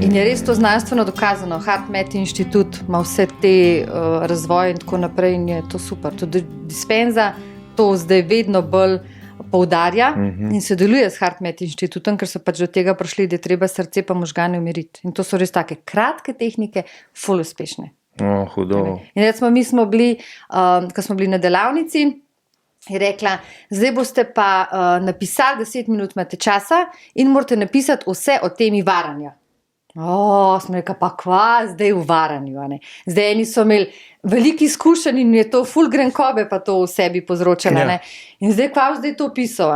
In je res to znanstveno dokazano. HeartMath inštitut ima vse te razvoje in tako naprej in je to super. Tudi Dispenza to zdaj vedno bolj poudarja in sodeluje s HeartMath inštitutom, ker so pač do tega prišli, da je treba srce pa možgane umiriti. In to so res take kratke tehnike, ful uspešne. Hudo. In recimo, mi smo bili, ko smo bili na delavnici, je rekla, zdaj boste pa napisali 10 minut imate časa in morate napisati vse o temi varanja. Smo rekla, pa kva zdaj v varanju. Zdaj eni so imeli veliki izkušenj in je to ful grenkobe pa to v sebi povzročala. Ja. In zdaj kva zdaj to pisal.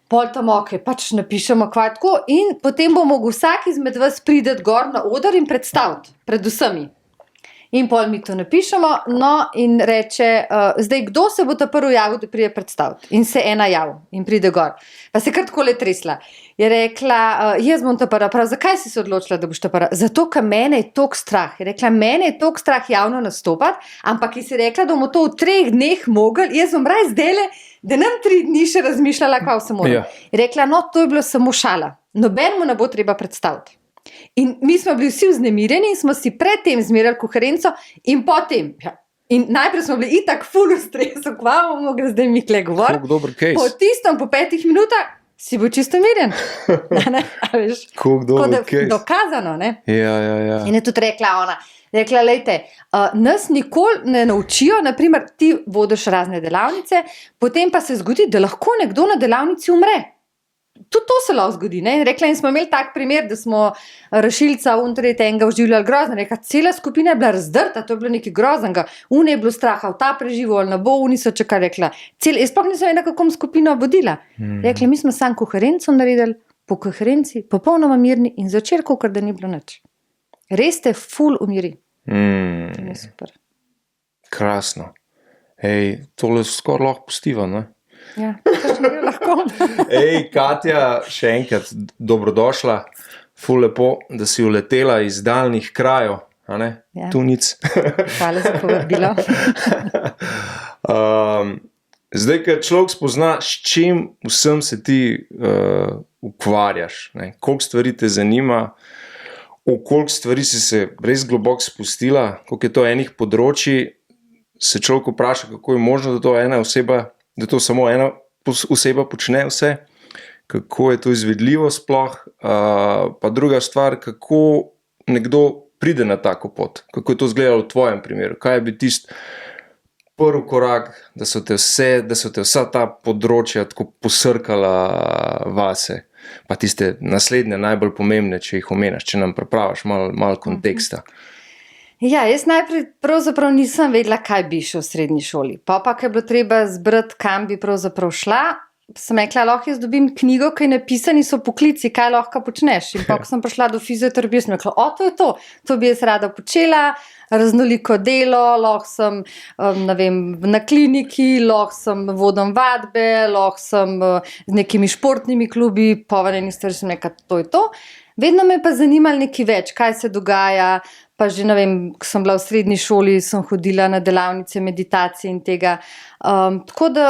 Pol tam pač napišemo kva tako in potem bo mogel vsak izmed vas prideti gor na oder in predstaviti pred vsemi. In pol mi to napišemo, no in reče, zdaj kdo se bo ta prvi javil, da pride predstaviti. In se ena jav in pride gor. Pa se kar tako le tresla. Je rekla, jaz bom ta prva, prav, zakaj si se odločila, da boš ta prva? Zato, ker mene je toliko strah. Je rekla, mene je toliko strah javno nastopati, ampak je si rekla, da bomo to v 3 dneh mogli, jaz bom raj zdajle, da nam 3 dni še razmišljala, kaj vse moram. Ja. Je rekla, no, to je bilo samo šala. Nobenemu ne bo treba predstaviti. In mi smo bili vsi vznemirjeni in smo si predtem zmerali koherenco in potem, in najprej smo bili itak ful v stresu, kva bomo mogli zdaj mi kle govor. Koliko dober case. Po tistem, po 5 minutah, si bo čisto miren. Koliko dober case. Dokazano, ne? Ja. In je tudi rekla ona, lejte, nas nikoli ne naučijo, naprimer, ti vodiš razne delavnice, potem pa se zgodi, da lahko nekdo na delavnici umre. Tudi to se lahko zgodi, ne? Rekla, in smo imeli tak primer, da smo rešilca enega oživljali grozno. Rekla, cela skupina je bila razdrta, to je bilo nekaj groznega. Je bilo straha, ta preživel, ne bo, so čakali, rekla. Jaz pa nisem vedela, kako skupina vodila. Rekla, mi smo sam koherenco naredili, po koherenci, popolnoma mirni in začeli, kakor da ni bilo nič. Res te ful umiri. To je super. Krasno. Tole skoraj lahko pustiva, ne? Ja, kakšno je lahko. Katja, še enkrat dobrodošla. Ful lepo, da si uletela iz daljnih krajev, a ne? Ja. Tunic. Hvala za povabilo. Zdaj, ker človek spozna, s čim vsem se ti ukvarjaš, ne? Koliko stvari te zanima, v koliko stvari si se res globoko spustila, koliko je to enih področji, se človek vpraša, kako je možno, da to ena oseba, da to samo ena oseba počne vse, kako je to izvedljivo sploh, pa druga stvar, kako nekdo pride na tako pot, kako je to izgledalo v tvojem primeru, kaj je bil tisti prvi korak, da so te vsa ta področja tako posrkala vase, pa tiste naslednje najbolj pomembne, če jih omenjaš, če nam prepravaš malo konteksta. Ja, jaz najprej pravzaprav nisem vedela, kaj bi šel v srednji šoli. Pa je bilo treba zbrati, kam bi pravzaprav šla. Sem rekla, lahko jaz dobim knjigo, ki je napisani so poklici, kaj lahko počneš. In ko sem prišla do fizioterapije, sem rekla, to je to. To bi jaz rada počela, raznoliko delo, lahko sem na kliniki, lahko sem vodim vadbe, lahko sem z nekimi športnimi klubi, povedani stvari sem rekla, to je to. Vedno me pa zanimalo nekaj več, kaj se dogaja, pa že ko sem bila v srednji šoli, sem hodila na delavnice meditacije in tega. Tako da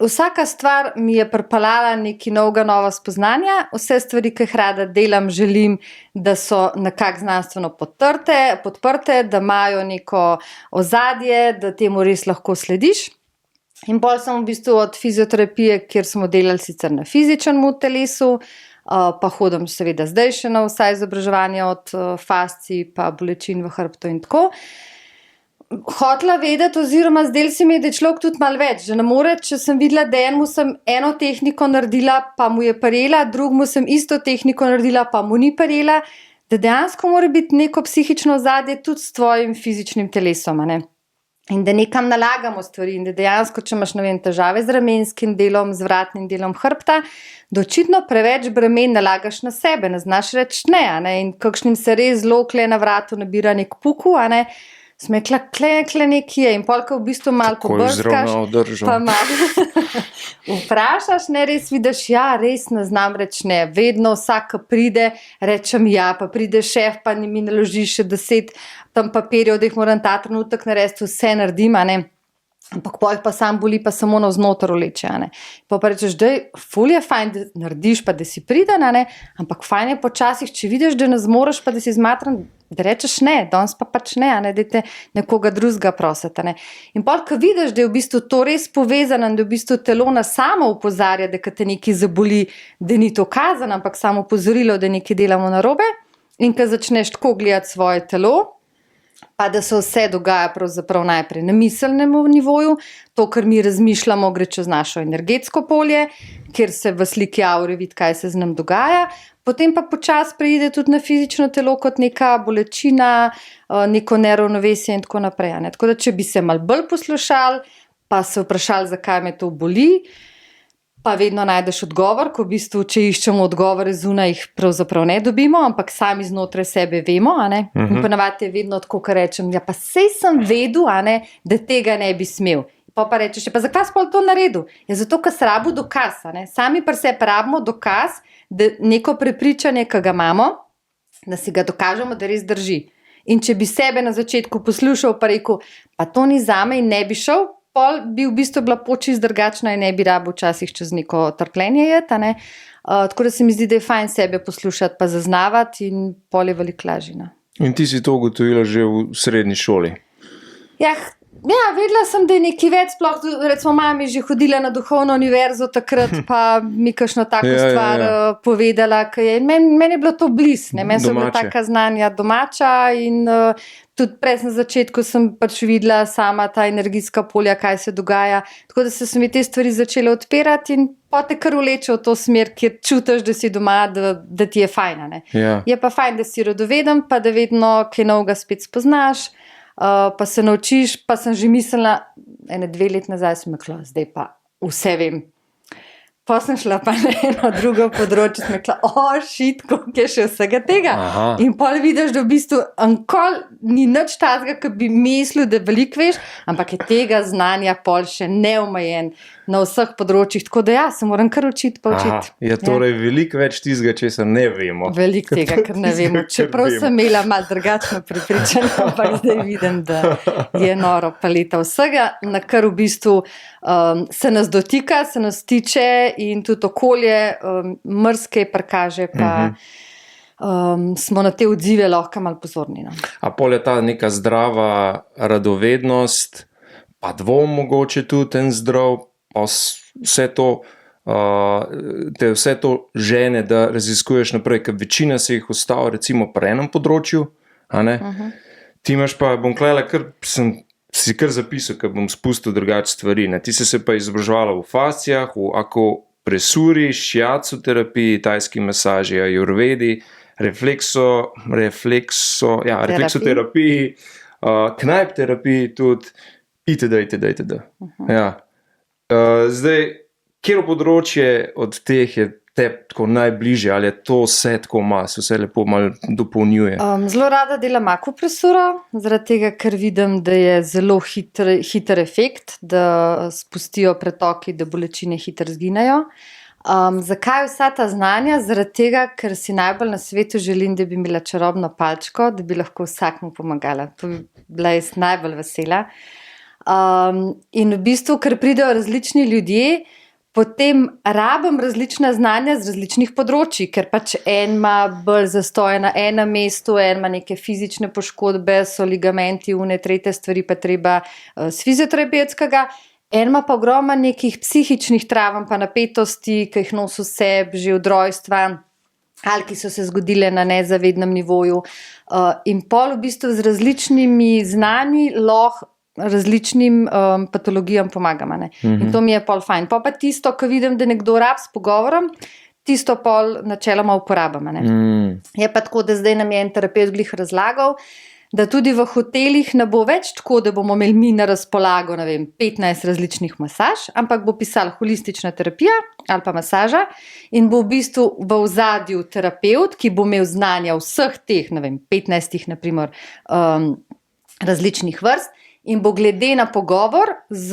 vsaka stvar mi je pripeljala nekaj nova spoznanja, vse stvari, ki jih rada delam, želim, da so nekako znanstveno podprte, da imajo neko ozadje, da temu res lahko slediš. In pol sem v bistvu od fizioterapije, kjer smo delali sicer na fizičnem telesu, pa hodim seveda zdaj še na vsa izobraževanja od fascij pa bolečin v hrbtu in tako. Hotela vedeti oziroma zdelo se mi je, da je človek tudi malo več, že ne more, če sem videla, da enemu sem eno tehniko naredila, pa mu je parela, drugemu sem isto tehniko naredila, pa mu ni parela, da dejansko mora biti neko psihično ozadje tudi s tvojim fizičnim telesom, ne? In da nekam nalagamo stvari in da dejansko, če imaš težave z ramenskim delom, z vratnim delom hrbta, da očitno preveč bremen nalagaš na sebe, ne znaš reči ne, a ne? In kakšnim se res zelo na vratu nabira nek puku, a ne? Sem rekla, kle nekje je in polka v bistvu malo pobrskaš, pa malo vprašaš, ne, res vidiš, ja, res ne znam reči ne, vedno vsak, ki pride, rečem ja, pa pride šef, pa mi naloži še 10 tam papirjev, da jih moram ta trenutek narediti, vse naredim, a ne. Ampak pojh pa sam boli, pa samo navznoter vleče. Pa rečeš, da je ful je fajn, da narediš, pa da si priden, ampak fajn je počasih, če vidiš, da ne zmoreš, pa da si zmatran, da rečeš ne, danes pa pač ne, da te nekoga drugega prosite. In pol, ko vidiš, da je v bistvu to res povezano, da je v bistvu telo na samo upozarja, da te nekaj zaboli, da ni to kazano, ampak samo opozorilo, da nekaj delamo narobe, in ko začneš tako gledati svoje telo, pa da se vse dogaja pravzaprav najprej na miselnem nivoju, to, kar mi razmišljamo, gre čez našo energetsko polje, kjer se v sliki aure vidi, kaj se z nam dogaja, potem pa počasi preide tudi na fizično telo kot neka bolečina, neko neravnovesje in tako naprej. Tako da, če bi se malo bolj poslušali, pa se vprašali, zakaj me to boli, pa vedno najdeš odgovor, ko v bistvu, če iščemo odgovore zunaj, jih pravzaprav ne dobimo, ampak sami znotraj sebe vemo. In ponavadi je vedno tako, kar rečem, ja pa sej sem vedel, da tega ne bi smel. Pa rečeš, pa zakaj si pa to naredil? Ja, zato, ker se rabu dokaz. Sami pa se rabimo dokaz, da neko prepričanje, ki ga imamo, da si ga dokažemo, da res drži. In če bi sebe na začetku poslušal, pa rekel, pa to ni zame in ne bi šel, pol bi v bistvu bila počist drugačna in ne bi rabo včasih čez neko trpljenje jeti. Tako da se mi zdi, da je fajn sebe poslušati, pa zaznavati in pol je veliko lažje. In ti si to ugotovila že v srednji šoli? Ja, vedela sem, da je nekaj več, sploh recimo mami že hodila na duhovno univerzo takrat, pa mi kakšno tako stvar povedala, meni je bilo to blizu, meni so bila taka znanja domača in tudi prej na začetku sem pač videla sama ta energijska polja, kaj se dogaja, tako da se mi te stvari začele odpirati in pa te kar vleče v to smer, kjer čutiš, da si doma, da ti je fajn. Je pa fajn, da si radoveden, pa da vedno kaj novega spet spoznaš, pa se naučiš, pa sem že mislila, 2 leti nazaj sem rekla, zdaj pa vse vem. Pa sem šla pa na eno drugo področje, sem rekla, shit, koliko je še vsega tega. Aha. In pol vidiš, da v bistvu ankoli ni nič tazga, ki bi mislil, da veliko veš, ampak je tega znanja pol še neomejen na vseh področjih, tako da se moram kar učiti, pa učiti. Je torej veliko več tistega, česar ne vemo. Veliko tega, kar ne vemo. Čeprav sem imela malo drugačno prepričanje, ampak zdaj vidim, da je noro paleta vsega, na kar v bistvu se nas dotika, se nas tiče in tudi okolje mrske prikaže, pa smo na te odzive lahko malo pozorni. A pol je ta neka zdrava radovednost, pa dvom mogoče tudi en zdrav, pa vse to te vse to žene, da raziskuješ naprej, ker večina se jih ostalo recimo pri enem področju, Ti imaš pa, bom klejala, si kar zapisal, ker bom spustil drugače stvari, Ti si se pa izobraževala v fascijah, v akupresuri, šiacu terapiji, tajski masaži, ajurvedi, refleksoterapiji, knajp terapiji tudi, itd. Ja. Zdaj, kjer področje od teh je tebi tako najbližje, ali je to vse tako malo, se vse lepo malo dopolnjuje? Zelo rada delam akupresuro, zaradi tega, ker vidim, da je zelo hiter efekt, da spustijo pretoki, da bolečine hitro izginejo. Zakaj vsa ta znanja? Zaradi tega, ker si najbolj na svetu želim, da bi imela čarobno palčko, da bi lahko vsakmu pomagala. To bi bila jaz najbolj vesela. In v bistvu, ker pridejo različni ljudje, potem rabim različna znanja z različnih področji, ker pač en ima bolj zastoje na enem mestu, en ima neke fizične poškodbe, so ligamenti, tretje stvari pa treba z fizioterapevtskega, en ima pa ogromno nekih psihičnih travm pa napetosti, ki jih nosi v sebi že od rojstva, ali ki so se zgodile na nezavednem nivoju. In pol v bistvu z različnimi znanji lahko različnim patologijam pomagam. In to mi je pol fajn. Pa tisto, ko vidim, da nekdo rab s pogovorom, tisto pol načeloma uporabam. Je pa tako, da zdaj nam je en terapevt glih razlagal, da tudi v hotelih ne bo več tako, da bomo imeli mi na razpolago 15 različnih masaž, ampak bo pisal holistična terapija ali pa masaža in bo v bistvu v ozadju terapevt, ki bo imel znanja vseh teh 15 naprimer različnih vrst, in bo glede na pogovor z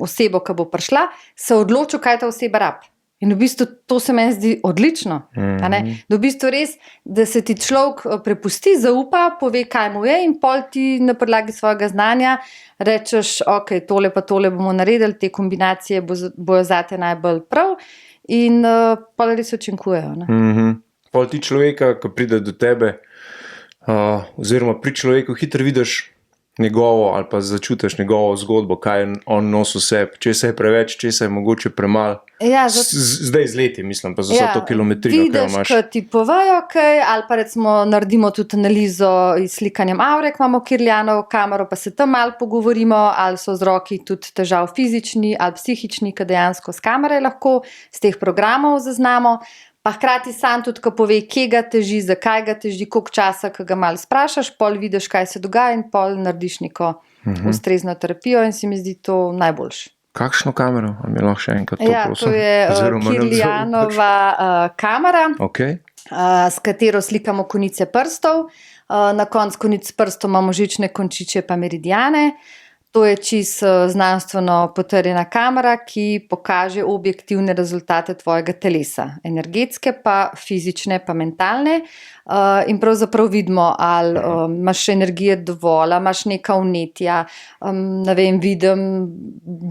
osebo, ki bo prišla, se odločil, kaj ta oseba rab. In v bistvu to se meni zdi odlično. A ne? Da v bistvu res, da se ti človek prepusti, zaupa, pove, kaj mu je in pol ti na podlagi svojega znanja rečeš, ok, tole pa tole bomo naredili, te kombinacije bojo zate najbolj prav in pol res učinkujejo. Ne? Pol ti človeka, ko pride do tebe, oziroma pri človeku hitro vidiš njegovo ali pa začutiš njegovo zgodbo, kaj on nosi vse, če se je preveč, če se je mogoče premalo. Ja, zdaj z leti, mislim, pa za vso to kilometrino, kaj imaš. Vidiš, ko ti povejo, ali pa recimo naredimo tudi analizo iz slikanjem avre, ko imamo Kirlianovo kamero, pa se tam malo pogovorimo, ali so vzroki tudi težav fizični ali psihični, ki dejansko s kamere lahko z teh programov zaznamo. Pa hkrati sam tudi, ko pove, kje ga teži, zakaj ga teži, koliko časa, ko ga malo sprašaš, pol vidiš, kaj se dogaja in pol narediš neko ustrezno terapijo in se mi zdi to najboljše. Kakšno kamero? A mi lahko še enkrat to prosim? To je Kirlianova kamera, s katero slikamo konice prstov. Na koncu konic prstov imamo žične končiče pa meridiane. To je čisto znanstveno potrjena kamera, ki pokaže objektivne rezultate tvojega telesa. Energetske, pa fizične, pa mentalne. In pravzaprav vidimo, ali imaš energije dovolj, imaš neka vnetja, ne vem, vidim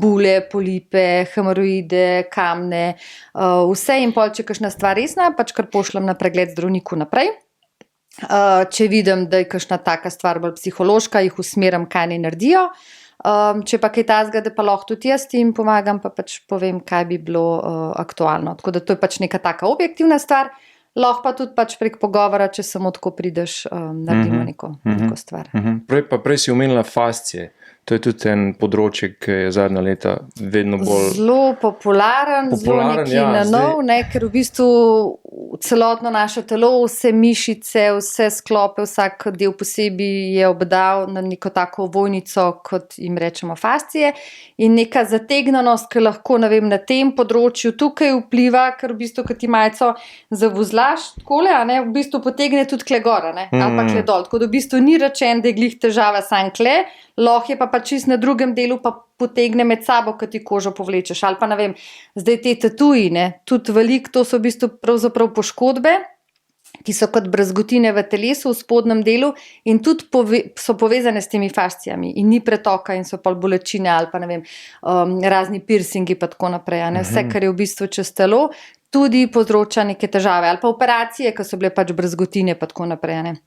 bule, polipe, hemoroide, kamne, vse in pol, če kakšna stvar resna, pač kar pošljem na pregled zdravniku naprej. Če vidim, da je kakšna taka stvar bolj psihološka, jih usmerim, kaj ne naredijo. Če pa kaj tazga, da pa lahko tudi jaz jim pomagam, pa pač povem, kaj bi bilo aktualno. Tako da to je pač neka taka objektivna stvar, lahko pa tudi pač prek pogovora, če samo tako prideš, naredimo neko stvar. Prej si omenila fascije. To je tudi en področje, ki je zadnja leta vedno bolj... Zelo popularen zelo neki na nov, ker v bistvu celotno naše telo, vse mišice, vse sklope, vsak del posebej je obdal na neko tako ovojnico, kot jim rečemo fascije, in neka zategnanost, ki lahko, ne vem, na tem področju tukaj vpliva, ker v bistvu, ko ti majico zavuzlaš, takole, v bistvu potegne tudi kle gor, ali pa kle dol. Tako da v bistvu ni rečen, da je glih težava sam kle, lahko je pa čist na drugem delu pa potegne med sabo, ko ti kožo povlečeš. Ali pa ne vem, zdaj te tatuji, tudi veliko, to so v bistvu pravzaprav poškodbe, ki so kot brazgotine v telesu, v spodnjem delu in tudi so povezane s temi fascijami in ni pretoka in so pa bolečine ali pa ne vem, razni piercingi pa tako naprej. Vse, kar je v bistvu čez telo, tudi povzroča neke težave ali pa operacije, ki so bile pač brazgotine pa tako naprej.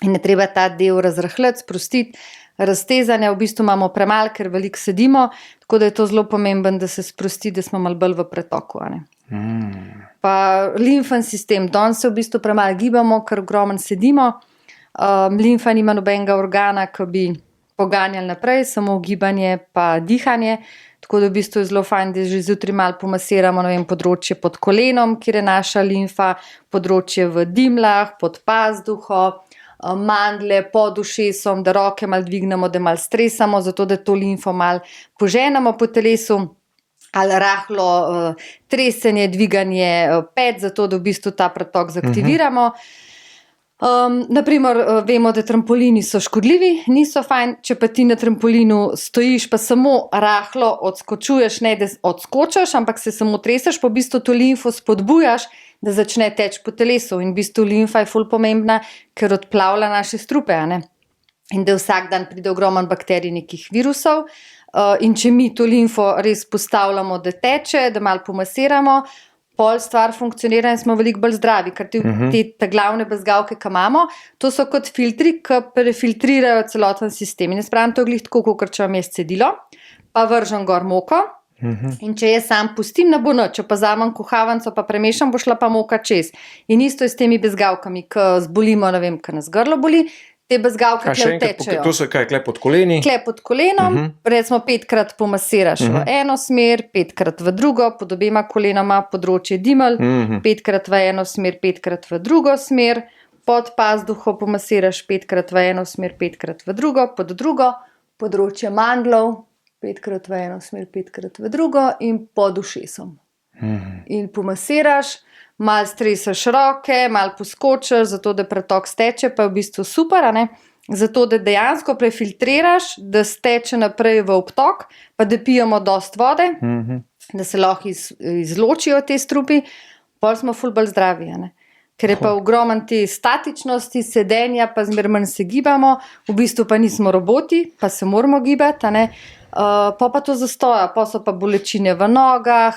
In je treba ta del razrahljati, sprostiti. Raztezanja v bistvu imamo premalo, ker veliko sedimo, tako da je to zelo pomembno, da se sprosti, da smo malo bolj v pretoku. Pa limfni sistem, danes se v bistvu premalo gibamo, ker ogromno sedimo. Limfa nima nobenega organa, ki bi poganjali naprej, samo gibanje pa dihanje. Tako da v bistvu je zelo fajn, da že zjutraj malo pomasiramo, ne vem, področje pod kolenom, kjer je naša limfa, področje v dimlah, pod pazduho, mandle, pod ušesom, da roke malo dvignemo, da malo stresamo, zato da to limfo malo poženemo po telesu, ali rahlo tresenje, dviganje pet, zato da v bistvu ta pretok zaktiviramo. Naprimer, vemo, da trampolini so škodljivi, niso fajn, če pa ti na trampolinu stojiš, pa samo rahlo odskočuješ, ne da odskočiš, ampak se samo treseš, pa v bistvu to limfo spodbujaš, da začne teči po telesu in v bistvu limfa je ful pomembna, ker odplavlja naše strupe, in da vsak dan pride ogromno bakterij, nekih virusov, in če mi to limfo res postavljamo, da teče, da malo pomasiramo, pol stvar funkcionira in smo veliko bolj zdravi, ker te glavne bezgavke, ki imamo, to so kot filtri, ki prefiltrirajo celoten sistem. In jaz pravim to glih tako, kot če vam je cedilo, pa vržem gor moko, in če jaz sam pustim, ne bo nič, če pa vzamem kuhalnico, pa premešam, bo šla pa moka čez. In isto je s temi bezgavkami, ki zbolimo, ne vem, ki nas grlo boli, te bezgavke kle vtečejo. To so kaj, kle pod koleni? Kle pod kolenom, recimo 5-krat pomasiraš v eno smer, 5-krat v drugo, pod obema kolenoma področje dimelj, 5-krat v eno smer, 5-krat v drugo smer, pod pazduho pomasiraš 5-krat v eno smer, 5-krat v drugo, pod drugo, področje mandlov, 5-krat v eno smer, 5-krat v drugo in pod ušesom. In pomasiraš, malo streseš roke, malo poskočiš, zato da pretok steče, pa je v bistvu super, zato da dejansko prefiltriraš, da steče naprej v obtok, pa da pijemo dost vode, da se lahko izločijo te strupi, pol smo ful bolj zdravi, a ne. Ker je pa ogromen te statičnosti, sedenja, pa zmeraj manj se gibamo, v bistvu pa nismo roboti, pa se moramo gibati, a ne. Pa to zastoja, pa so pa bolečine v nogah,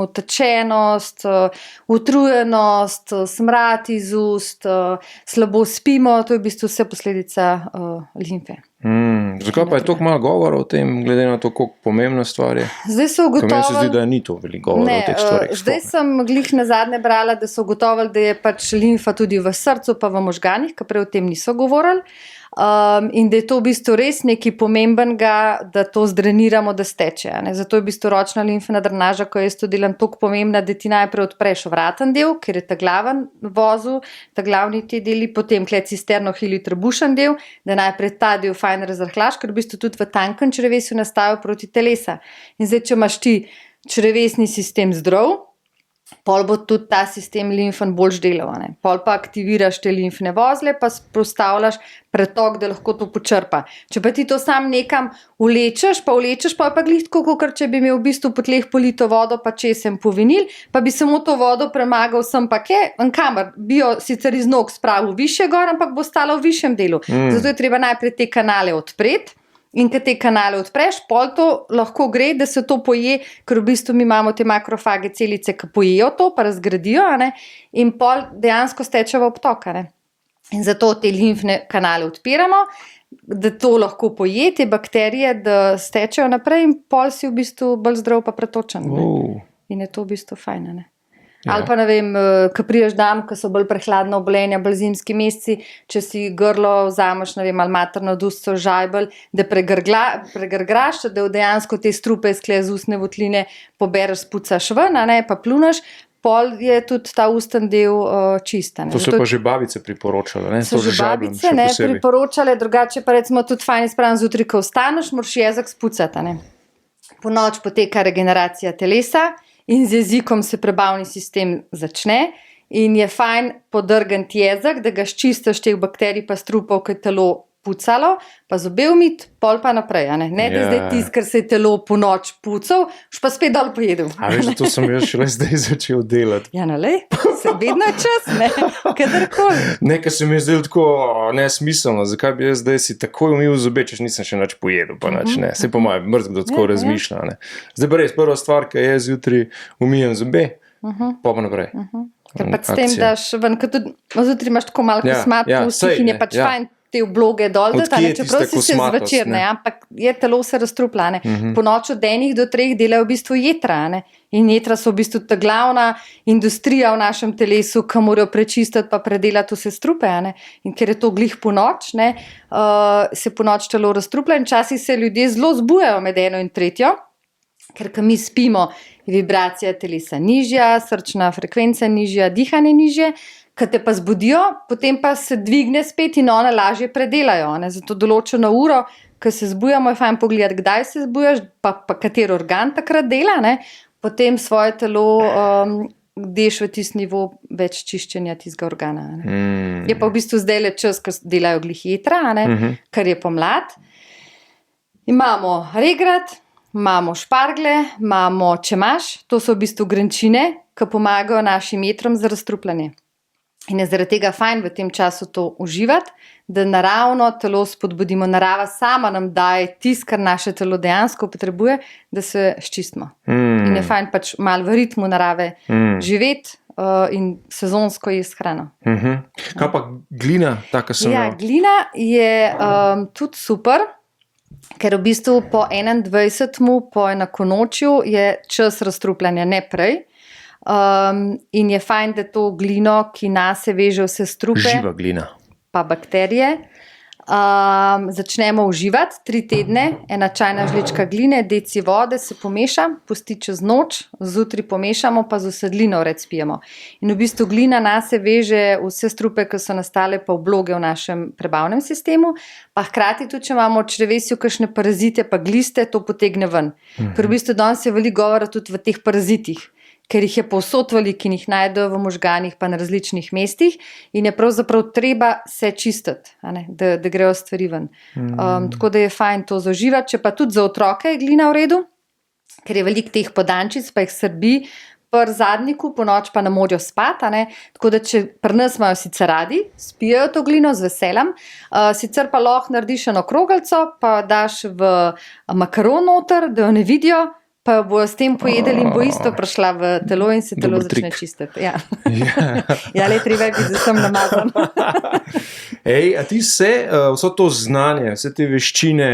utečenost, utrujenost, smrad iz ust, slabo spimo, to je v bistvu vse posledica limfe. Zakaj pa je toliko malo govora o tem, glede na to, koliko pomembna stvar je? Zdaj so ugotovili, meni se zdi, da ni to veliko govora o teh stvarih. Zdaj sem glih nazadnje brala, da so ugotovili, da je pač limfa tudi v srcu pa v možganih, ker prej o tem niso govorili. In da je to v bistvu res nekaj pomembnega, da to zdreniramo, da steče. Ne? Zato je v bistvu ročna limfna drenaža, ko jaz to delam, toliko pomembna, da ti najprej odpreš vraten del, ker je ta glaven vozu, ta glavni te deli, potem tle cisterno-hili-trebušen del, da najprej ta del fajn razrahlaš, ker v bistvu tudi v tankem črevesju nastajajo proti telesa. In zdaj, če imaš ti črevesni sistem zdrav, pol bo tudi ta sistem limfen boljš delal. Ne? Pol pa aktiviraš te limfne vozle, pa postavljaš pretok, da lahko to počrpa. Če pa ti to sam nekam vlečeš, pa je pa glih tako, kot če bi imel v bistvu po tleh polito vodo, pa česen povinil, pa bi samo to vodo premagal sem pa kamor, bi jo sicer iz nog spravil više gor, ampak bo stalo v višjem delu. Zato je treba najprej te kanale odpreti. In ko te kanale odpreš, pol to lahko gre, da se to poje, ker v bistvu mi imamo te makrofage celice, ki pojejo to, pa razgradijo, ne? In pol dejansko steče v obtok. Ne? In zato te limfne kanale odpiramo, da to lahko poje, te bakterije, da stečejo naprej in pol si v bistvu bolj zdrav pa pretočen. In je to v bistvu fajn, ne? Ali pa ne vem, ko priješ dan, ko so bolj prehladna obolenja, bolj zimski meseci, če si grlo vzameš, ne vem, ali materno dusco, žajbelj, da pregrgraš, da dejansko te strupe iz ustne votline pobereš, spucaš ven, ne, pa plunaš, pol je tudi ta usten del čist. To so pa že babice priporočale, ne? So že babice, ne, priporočale, drugače pa recimo tudi fajn izpravljam zjutraj, ko vstaneš, moraš jezik spucati, ne. Po noč poteka regeneracija telesa, in z jezikom se prebavni sistem začne in je fajn podrgant jezik, da ga ščistiš teh bakterij pa strupov, ki je telo pucalo, pa zobe umit, pol pa naprej. Ne, da zdaj tisto, ker se je telo po noč pucal, už pa spet dol pojedel. A veš, to sem jaz šele zdaj začel delati. Ja, nalej, se vedno je čas, ne, kadarkoli. Nekaj se mi je zdaj tako nesmiselno, zakaj bi jaz zdaj si takoj umil zobe, če nisem še nič pojedel, pa nič ne. Se po mojem mrzk, da tako razmišlja. Ne. Zdaj pa res prva stvar, ki je zjutraj umijem zobe, pa naprej. Ker pa s tem daš ven, ker tudi zjutraj imaš tako malo kosmat v ustih in je pač fajn te obloge dol, čeprav si se zvečer, ne, ampak je telo se raztrupla. Po noč od 1 do 3 delajo v bistvu jetra. Ne, in jetra so v bistvu ta glavna industrija v našem telesu, ki morajo prečistiti pa predelati vse strupe. Ne, in ker je to glih po noč, ne, se po noč telo raztrupla in včasih se ljudje zelo zbujajo med 1 in 3, ker ko mi spimo, je vibracija telesa nižja, srčna frekvenca nižja, dihanje nižje, ko te pa zbudijo, potem pa se dvigne spet in one lažje predelajo. Ne? Zato določeno uro, ko se zbujamo, je fajn pogledati, kdaj se zbujaš, pa kater organ takrat dela, ne? Potem svoje telo deš v tisti nivo več čiščenja tistega organa. Ne? Je pa v bistvu zdaj le čas, ko delajo glih jetra, kar je pomlad. Imamo regrat, imamo špargle, imamo čemaž, to so v bistvu grenčine, ki pomagajo našim jetrom za razstrupljanje. In je zaradi tega fajn v tem času to uživati, da naravno telo spodbudimo. Narava sama nam daje tisto, kar naše telo dejansko potrebuje, da se ščistimo. In je fajn pač malo v ritmu narave živeti in sezonsko jesti hrano. Kaj pa glina, taka sem jo? Ja, glina je tudi super, ker v bistvu po 21. po enakonočju je čas razstrupljanja, ne prej. In je fajn, da to glino, ki nase veže vse strupe, živa glina, pa bakterije, začnemo uživati 3 tedne, 1 čajna žlička gline, deci vode se pomeša, pusti čez noč, zjutraj pomešamo, pa z usedlino pijemo. In v bistvu glina nase veže vse strupe, ki so nastale pa obloge v našem prebavnem sistemu, pa hkrati tudi, če imamo v črevesju kakšne parazite, pa gliste, to potegne ven. Ker v bistvu danes je veliko govora tudi v teh parazitih, ker jih je povsod veliko in jih najdejo v možganih pa na različnih mestih in je pravzaprav treba se čistiti, da grejo stvari ven. Tako da je fajn to zauživati, če pa tudi za otroke je glina v redu, ker je veliko teh podančic, pa jih srbi pri zadnjiku, po noč pa ne morajo spati. Tako da, če pri nas imajo sicer radi, spijo to glino z veseljem, sicer pa lahko narediš eno krogalco, pa daš v makaron noter, da jo ne vidijo, pa jo bojo s tem pojedeli in bo isto prišla v telo in se telo začne čistiti. Ja, le treba biti z vsem namazan. A ti vso to znanje, vse te veščine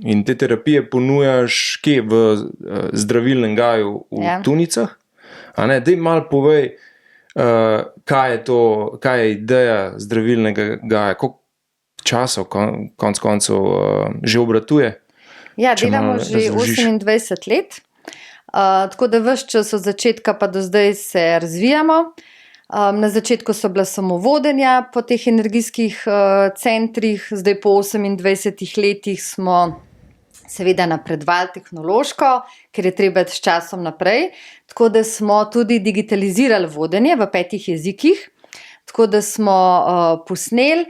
in te terapije ponujaš kje v zdravilnem gaju v Tunicah? Daj malo povej, kaj je to, kaj je ideja zdravilnega gaja, koliko časa konec koncev že obratuje? Ja, delamo že 28 let, tako da ves čas od začetka pa do zdaj se razvijamo. Na začetku so bila samo vodenja po teh energijskih centrih, zdaj po 28 letih smo seveda napredovali tehnološko, ker je treba s časom naprej, tako da smo tudi digitalizirali vodenje v 5 jezikih, tako da smo posneli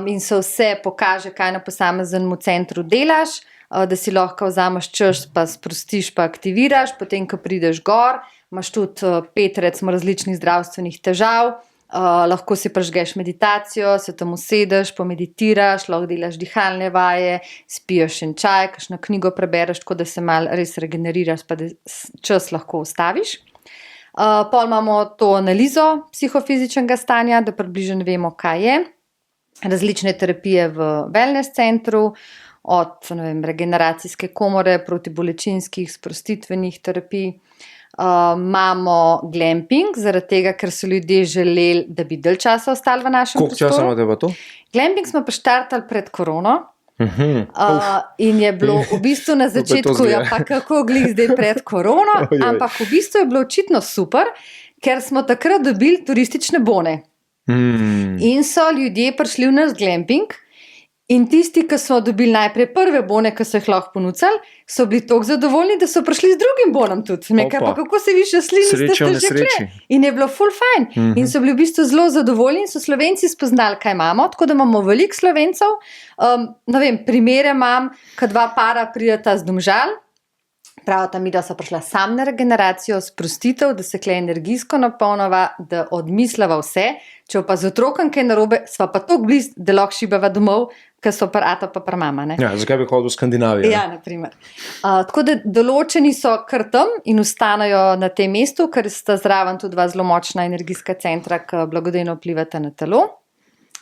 in se vse pokaže, kaj na posameznem centru delaš, da si lahko vzameš čas, pa sprostiš, pa aktiviraš, potem, ko prideš gor, imaš tudi 5 recimo različnih zdravstvenih težav, lahko si prižgeš meditacijo, se tam usedeš, pomeditiraš, lahko delaš dihalne vaje, spiješ en čaj, kakšno knjigo prebereš, tako da se malo res regeneriraš, pa da čas lahko ustaviš. Pol imamo to analizo psihofizičnega stanja, da približno vemo, kaj je. Različne terapije v wellness centru, od regeneracijske komore, protibolečinskih, sprostitvenih terapij. Imamo glamping, zaradi tega, ker so ljudje želeli, da bi dalj časa ostali v našem prostoru. Koliko časa imate v to? Glamping smo pa štartali pred korono. In je bilo v bistvu na začetku, pa kako glih zdaj pred korono, ampak v bistvu je bilo očitno super, ker smo takrat dobili turistične bone. In so ljudje prišli v naš glamping. In tisti, ki so dobili najprej prve bone, ki so jih lahko ponudili, so bili tako zadovoljni, da so prišli z drugim bonom tudi. Pa kako se vi še slini, ste že kle. In je bilo ful fajn. In so bili v bistvu zelo zadovoljni in so Slovenci spoznali, kaj imamo. Tako da imamo veliko Slovencev. Primere imam, ko 2 para prideta z Domžal. Pravita mi, da so prišla sam na regeneracijo, sprostitev, da se kle energijsko napolnova, da odmislava vse. Če pa z otrokom kaj narobe, sva pa tako blizu, da lahko šibava domov, ker so pa ata pa mama. Ja, zakaj bi hodil v Skandinavijo? Ja, naprimer. Tako da določeni so kar tam in ostanejo na tem mestu, ker sta zraven tudi 2 zelo močna energijska centra, ki blagodejno vplivata na telo.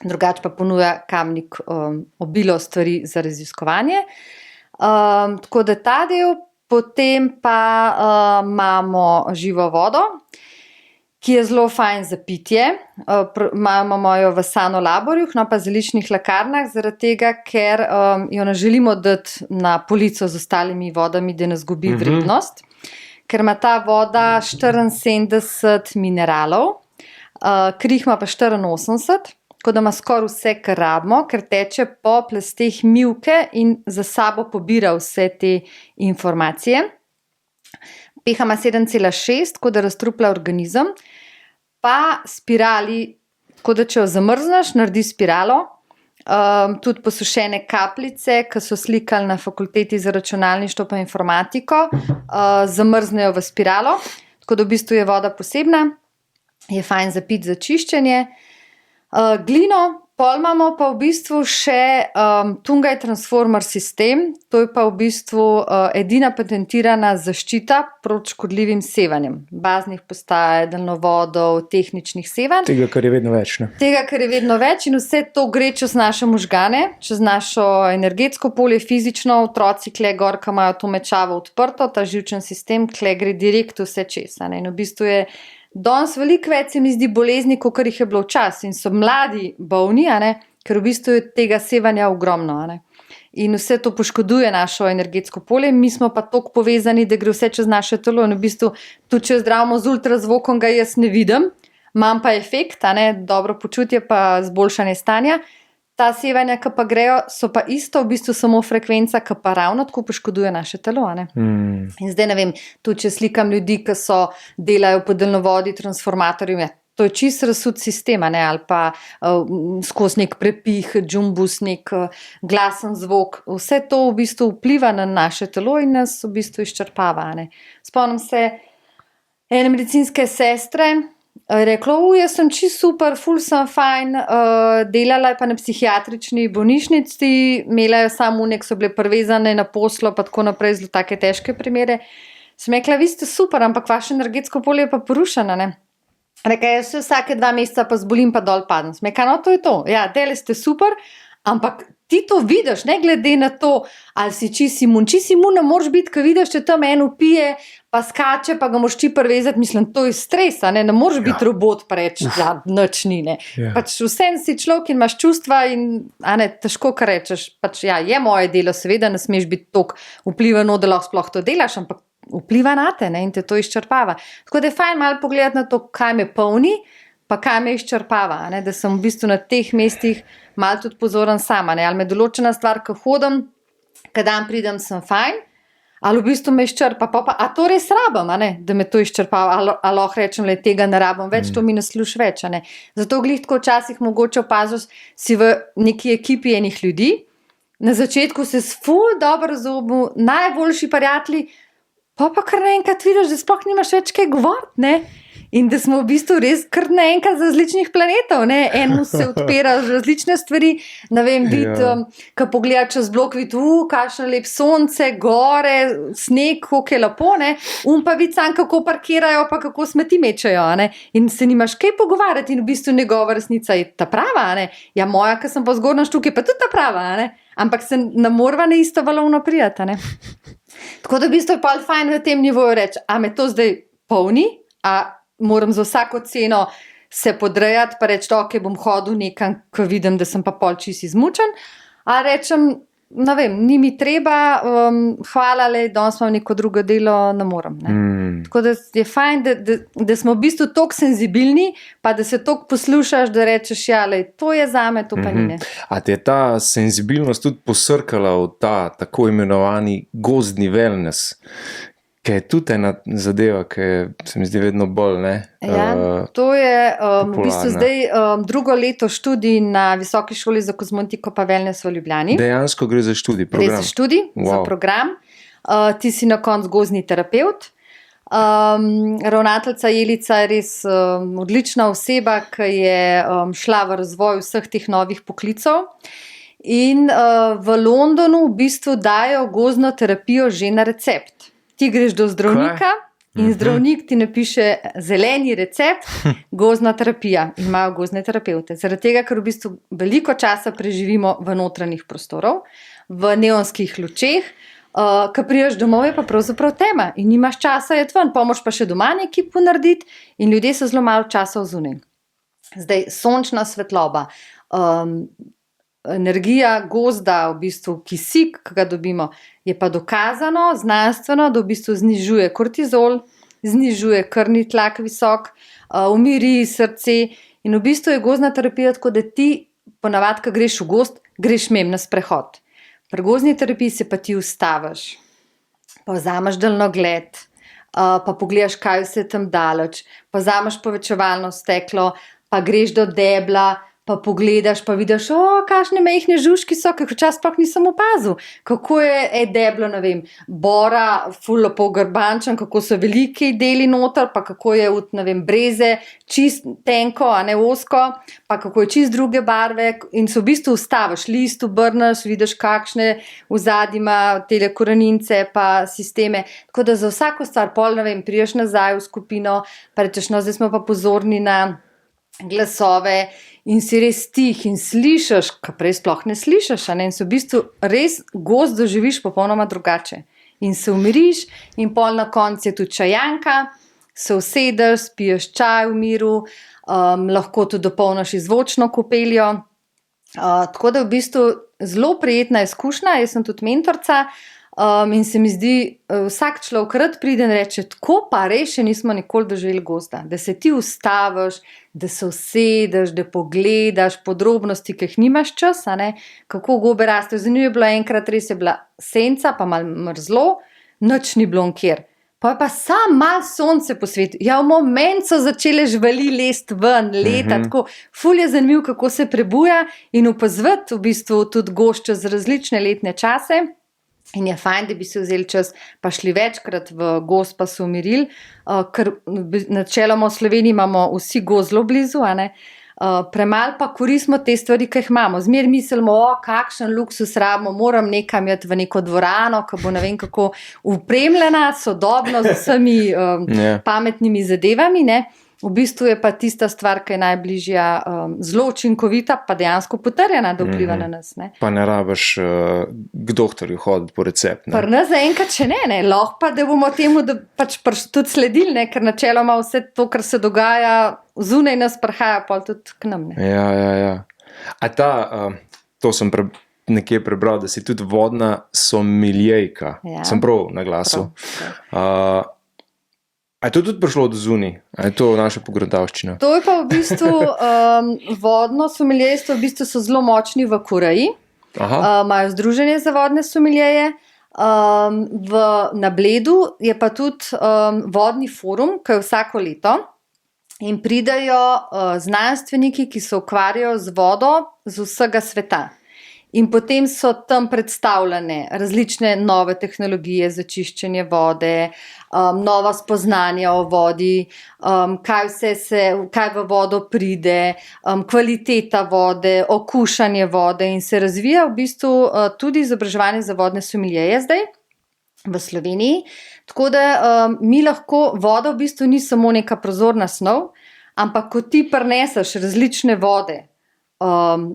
Drugače pa ponuja Kamnik obilo stvari za raziskovanje. Tako da ta del. Potem pa imamo živo vodo, ki je zelo fajn za pitje. Imamo jo v Sanolaborjih, pa zeliščnih lekarnah, zaradi tega, ker jo ne želimo dati na polico z ostalimi vodami, da ne zgubi vrednost. Ker ima ta voda 74 mineralov, krih ima pa 84, tako da ima skoraj vse, kar rabimo, ker teče po plasteh mivke in za sabo pobira vse te informacije. pH ima 7,6, tako da razstruplja organizem, pa spirali, tako da če jo zamrzneš, naredi spiralo. Tudi posušene kapljice, ki so slikali na fakulteti za računalništvo pa informatiko, zamrznejo v spiralo, tako da v bistvu je voda posebna, je fajn za piti, za čiščenje. Glino, pol imamo pa v bistvu še Tungaj Transformer sistem, to je pa v bistvu edina patentirana zaščita proti škodljivim sevanjem, baznih postaj, daljnovodov, tehničnih sevanj. Tega, kar je vedno več, ne? Tega, kar je vedno več in vse to gre čez naše možgane, čez našo energetsko polje, fizično, otroci kle gor, ki imajo to mečavo odprto, ta živčen sistem, kle gre direkt vse česa. In v bistvu je danes veliko več se mi zdi bolezni, kot jih je bilo včasih in so mladi bolni, ker v bistvu je tega sevanja ogromno. In vse to poškoduje našo energetsko polje, mi smo pa toliko povezani, da gre vse čez naše telo in v bistvu tudi če zdravimo z ultrazvokom, ga jaz ne vidim, imam pa efekt, dobro počutje pa zboljšanje stanja. Ta sevanja, ki pa grejo, so pa isto v bistvu samo frekvenca, ki pa ravno tako poškoduje naše telo. In zdaj ne vem, tudi če slikam ljudi, ki delajo po daljnovodi, transformatorju, to je čist razsud sistema, ne, ali pa skozi nek prepih, džumbus, nek glasen zvok. Vse to v bistvu vpliva na naše telo in nas v bistvu izčrpava. Ne. Spomnim se ene medicinske sestre, je rekla, jaz sem čist super, ful sem fajn, delala je pa na psihiatrični bolnišnici, imela je samo nek, so bile prevezane na poslo, pa tako naprej, zelo take težke primere. Sem rekla, vi ste super, ampak vaše energetsko polje je pa porušeno, ne. Rekla, jaz se vsake 2 meseca pa zbolim pa dol padem. Sem rekla, no to je to, ja, dele ste super, ampak ti to vidiš, ne glede na to, ali si čist imun. Čist imun ne moreš biti, ko vidiš, če tam en upije, pa skače, pa ga moraš ti prevezati, mislim, to je stres, ne moreš biti robot pa reči, ja, nič ni, ne. Pač vsem si človek in imaš čustva in, težko kar rečeš, pač ja, je moje delo, seveda ne smeš biti toliko vplivano, da lahko sploh to delaš, ampak vpliva na te, ne, in te to izčrpava. Tako da je fajn malo pogledati na to, kaj me polni, pa kaj me izčrpava, ne, da sem v bistvu na teh mestih malo tudi pozoren sama, ne, ali me določena stvar, ko hodim, ko dan pridem, sem fajn, ali v bistvu me izčrpa, pa a to res rabim, ne, da me to izčrpava, ali lahko rečem, le tega ne rabim več, to mi ne služi več, ne. Zato glih tako včasih mogoče opaziš, si v neki ekipi enih ljudi, na začetku se ful dobro razumu, najboljši prijatelji, pa kar naenkrat vidiš, da sploh nimaš več kaj govoriti, ne. In da smo v bistvu res kar naenkrat z različnih planetov, ne. Eno se odpira različne stvari, ne vem, ko pogledaj čez blok, vidi, kakšno lep sonce, gore, sneg, koliko je lepo, ne. Pa vidi sam, kako parkirajo, pa kako smeti mečejo, ne. In se nimaš kaj pogovarjati in v bistvu njegova resnica je ta prava, ne. Ja, moja, ki sem pa zgornja štuke, pa tudi ta prava, ne. Ampak se ne morava na isto valovno prijeti, ne. Tako da v bistvu je pol fajn v tem nivoju reči, a me to zdaj polni, a moram za vsako ceno se podrejati, pa reči, ok, bom hodil nekam, ko vidim, da sem pa pol čist izmučen, a rečem, ne vem, ni mi treba, hvala, danes imam neko drugo delo, ne morem, ne. Tako da je fajn, da smo v bistvu toliko senzibilni, pa da se toliko poslušaš, da rečeš, ja, to je zame, to pa ni, ne. A ti je ta senzibilnost tudi posrkala v ta tako imenovani gozdni wellness, ki je tudi ena zadeva, ki se mi zdi vedno bolj, ne? Ja, to je v bistvu zdaj drugo leto študij na Visoki šoli za kozmetiko pa wellness v Ljubljani. Dejansko gre za študij, program. Gre za študij, za program. Ti si na koncu gozdni terapevt. Ravnateljica Jelica je res odlična oseba, ki je šla v razvoj vseh teh novih poklicov. In v Londonu v bistvu dajo gozdno terapijo že na recept. Ti greš do zdravnika in zdravnik ti napiše zeleni recept, gozdna terapija. In imajo gozdne terapevte. Zaradi tega, ker v bistvu veliko časa preživimo v notranjih prostorov, v neonskih lučeh, ko prideš domov, je pa pravzaprav tema in nimaš časa iti ven, pa moraš pa še doma nekaj ponarediti in ljudje so zelo malo časa zunaj. Zdaj, sončna svetloba, energija gozda, v bistvu kisik, ki ga dobimo, je pa dokazano, znanstveno, da v bistvu znižuje kortizol, znižuje krvni tlak visok, umiri srce in v bistvu je gozdna terapija tako, da ti ponavadi, ko greš v gozd, greš na sprehod. Pri gozdni terapiji se pa ti ustaviš, pa vzameš daljnogled, pa pogledaš, kaj vse tam daleč, pa vzameš povečevalno steklo, pa greš do debla, pa pogledaš, pa vidiš, kakšne majhne žužki so, ki včasih sploh nisem opazil. Kako je deblo, ne vem, bora, ful lepo grbančen, kako so veliki deli noter, pa kako je od, ne vem, breze, čist tenko, a ne osko, pa kako je čist druge barve in se v bistvu ustaviš, list obrneš, vidiš, kakšne v zadnji ima tele korenince, pa sisteme. Tako da za vsako stvar pol, ne vem, priješ nazaj v skupino, pa rečeš, no, zdaj smo pa pozorni na glasove in si res tih in slišiš, kar prej sploh ne slišiš, ne? In se v bistvu res gozd doživiš popolnoma drugače. In se umiriš in pol na koncu je tudi čajanka, se usedeš, spiješ čaj v miru, lahko tudi dopolniš zvočno kopeljo. Tako da v bistvu zelo prijetna izkušnja, jaz sem tudi mentorca, in se mi zdi, vsak človek rad pride in reče, tako pa res še nismo nikoli doživeli gozda, da se ti ustaviš, da se usedeš, da pogledaš podrobnosti, ki jih nimaš čas, ne, kako gobe rastejo. Za njo je bilo enkrat, res je bila senca, pa malo mrzlo, nič ni bilo nikjer. Pa je pa sam mal sonce po svetu. Ja, v moment so začele živali lest ven, leta, tako ful je zanimiv, kako se prebuja in opazovati v bistvu tudi gošče z različne letne čase. In je fajn, da bi se vzeli čas, pa šli večkrat v gozd, pa se umirili, ker načeloma v Sloveniji imamo vsi gozd zelo blizu, a ne. Premalo pa koristimo te stvari, ki jih imamo. Zmer mislimo, kakšen luksus rabimo, moram nekam iti v neko dvorano, ki bo ne vem kako upremljena, sodobno z vsemi pametnimi zadevami, ne. V bistvu je pa tista stvar, ki je najbližja, zelo učinkovita, pa dejansko potrjena, da vpliva na nas. Ne. Pa ne rabiš k doktorju hoditi po recept. Pri nas zaenkrat še ne. Lahko pa, da bomo temu pač tudi sledili, ne, ker načeloma vse to, kar se dogaja zunaj nas, prihaja pa tudi k nam. Ne. Ja. A to sem nekje prebral, da si tudi vodna somiljejka. Ja. Sem prav na glasu. A je to tudi prišlo od zunaj? A je to naša pogruntavščina? To je pa v bistvu vodno somiljejstvo, v bistvu so zelo močni v Koreji. Imajo združenje za vodne somiljeje. Na Bledu je pa tudi vodni forum, ki je vsako leto in pridajo znanstveniki, ki se ukvarjajo z vodo z vsega sveta. In potem so tam predstavljene različne nove tehnologije za čiščenje vode, nova spoznanja o vodi, kaj v vodo pride, kvaliteta vode, okušanje vode in se razvija v bistvu tudi izobraževanje za vodne somiljeje zdaj v Sloveniji. Tako da mi lahko, voda v bistvu ni samo neka prozorna snov, ampak ko ti prineseš različne vode,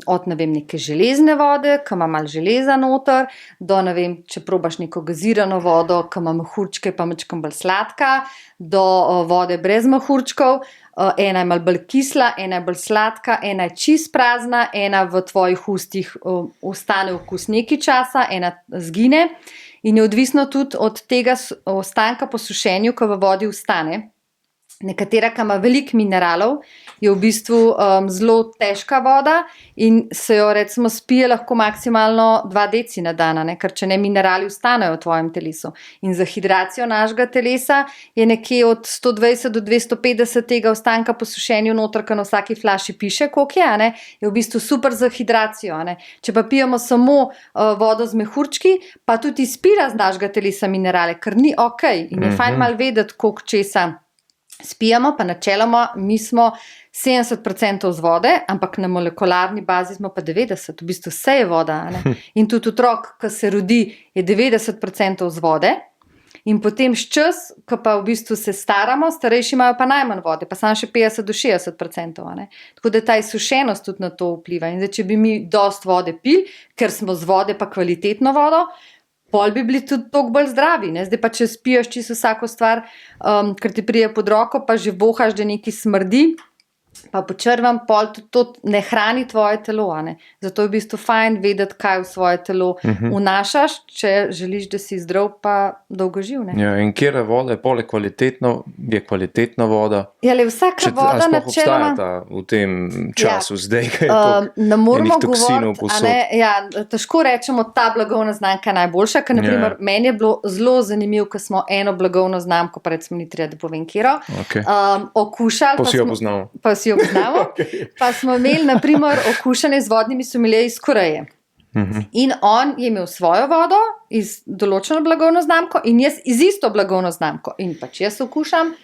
od neke železne vode, ki ima malo železa noter, do če probaš neko gazirano vodo, ki ima mehurčke pa malo bolj sladka, do vode brez mehurčkov, ena je malo bolj kisla, ena je bolj sladka, ena je čist prazna, ena v tvojih ustih ostane okus nekaj časa, ena zgine in je odvisno tudi od tega ostanka po sušenju, ki v vodi ostane. Nekatera, ki ima veliko mineralov, je v bistvu zelo težka voda in se jo recimo spije lahko maksimalno 2 deci na dan, ne? Ker če ne, minerali ostanejo v tvojem telesu. In za hidracijo našega telesa je nekje od 120 do 250 tega ostanka po sušenju noter, ki na vsaki flaši piše, koliko je, ne? Je v bistvu super za hidracijo. Ne? Če pa pijemo samo vodo z mehurčki, pa tudi izpira z našega telesa minerale, ker ni okej. In je fajn malo vedeti, koliko česa spijamo, pa načeloma mi smo 70% z vode, ampak na molekularni bazi smo pa 90%, v bistvu vse je voda. Ne? In tudi otrok, ki se rodi, je 90% z vode in potem čas, ko pa v bistvu se staramo, starejši imajo pa najmanj vode, pa samo še 50 do 60%. Ne? Tako da ta izsušenost tudi na to vpliva. In zdaj, če bi mi dost vode pili, ker smo z vode pa kvalitetno vodo, pol bi bili tudi toliko bolj zdravi. Ne? Zdaj pa, če spiješ čisto vsako stvar, ker ti prije pod roko, pa že vohaš, da nekaj smrdi, pa počrvam, pol to ne hrani tvoje telo. Ne? Zato je v bistvu fajn vedeti, kaj v svoje telo vnašaš, če želiš, da si zdrav pa dolgoživ. Ne? Ja, in kjera voda je poleg je kvalitetna voda? Ja, le vsaka voda načeloma v tem času zdaj, kaj je ne moramo toksinov posod. Težko rečemo, ta blagovna znamka je najboljša, ker naprimer meni je bilo zelo zanimivo, ko smo eno blagovno znamko, pa recimo ni treba, da povem kjero, okušali. Pa si jo poznamo. Pa smo imeli naprimer okušanje z vodnimi somiljeji iz Koreje. In on je imel svojo vodo iz določeno blagovno znamko in jaz iz isto blagovno znamko. In pač jaz okušam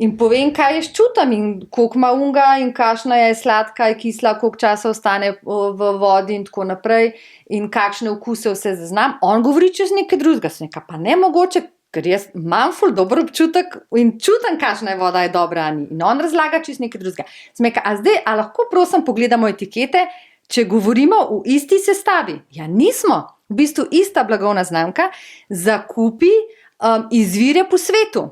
in povem, kaj jaz čutam in koliko ima unga in kakšna je sladka, je kisla, koliko časa ostane v vodi in tako naprej in kakšne okuse vse zaznam. On govori čez nekaj drugega, pa ne mogoče, ker jaz imam ful dober občutek in čutim, kakšna je voda, je dobra ali ni. In on razlaga čisto nekaj drugega. A zdaj, a lahko prosim pogledamo etikete, če govorimo v isti sestavi? Ja, nismo. V bistvu ista blagovna znamka zakupi izvire po svetu.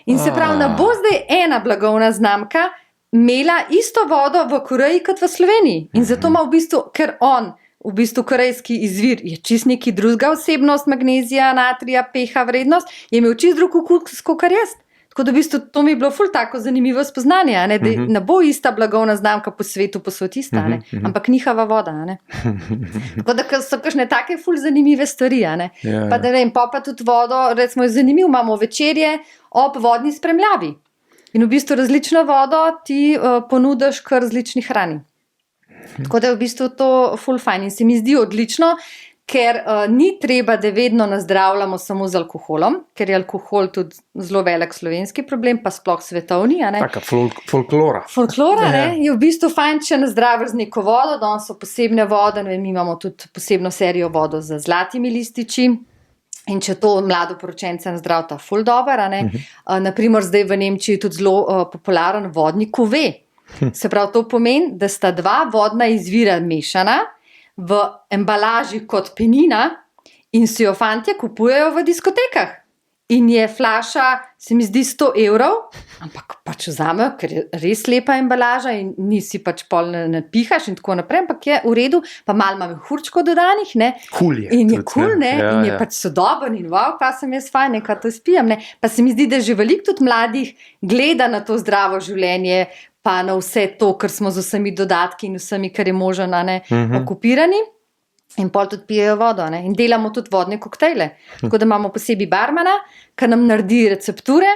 In se pravi, ne bo zdaj ena blagovna znamka imela isto vodo v Koreji kot v Sloveniji. In zato ima v bistvu, ker on v bistvu korejski izvir je čist neki drugega vsebnost, magnezija, natrija, pH vrednost, je imel čist drug okus, kot jaz. Tako da v bistvu to mi je bilo ful tako zanimivo spoznanje, a ne, da ne bo ista blagovna znamka po svetu posod ista, a ne, ampak njihova voda. A ne. Tako da so kakšne take ful zanimive stvari. A ne. Pa da vem, pa tudi vodo, recimo je zanimivo, imamo večerje ob vodni spremljavi. In v bistvu različno vodo ti ponudiš kar različni hrani. Tako da je v bistvu to ful fajn in se mi zdi odlično, ker ni treba, da vedno nazdravljamo samo z alkoholom, ker je alkohol tudi zelo velik slovenski problem, pa sploh svetovni. A ne. Taka folklora. Folklora, ne, je v bistvu fajn, če nazdraviš z neko vodo, danes so posebne vode, ne vem, mi imamo tudi posebno serijo vodo z zlatimi lističi. In če to mladoporočence nazdravita ful dober, a ne. Naprimer, zdaj v Nemčiji je tudi zelo popularen vodni kuve. Se pravi, to pomeni, da sta dva vodna izvira mešana v embalaži kot penina in si jo fantje kupujejo v diskotekah. In je flaša, se mi zdi, 100 €, ampak pač vzamejo, ker je res lepa embalaža in nisi pač pol napihaš in tako naprej, ampak je v redu, pa malo ima mehurčkov dodanih, ne. Cool je. In je cool, ne, in je pač sodoben in wow, pa sem jaz fajn, nekaj to spijem, ne. Pa se mi zdi, da že veliko tudi mladih gleda na to zdravo življenje, pa na vse to, kar smo z vsemi dodatki in vsemi, kar je možno, ne, okupirani. In pol tudi pijejo vodo, ne? In delamo tudi vodne koktejle. Tako da imamo posebej barmana, ki nam naredi recepture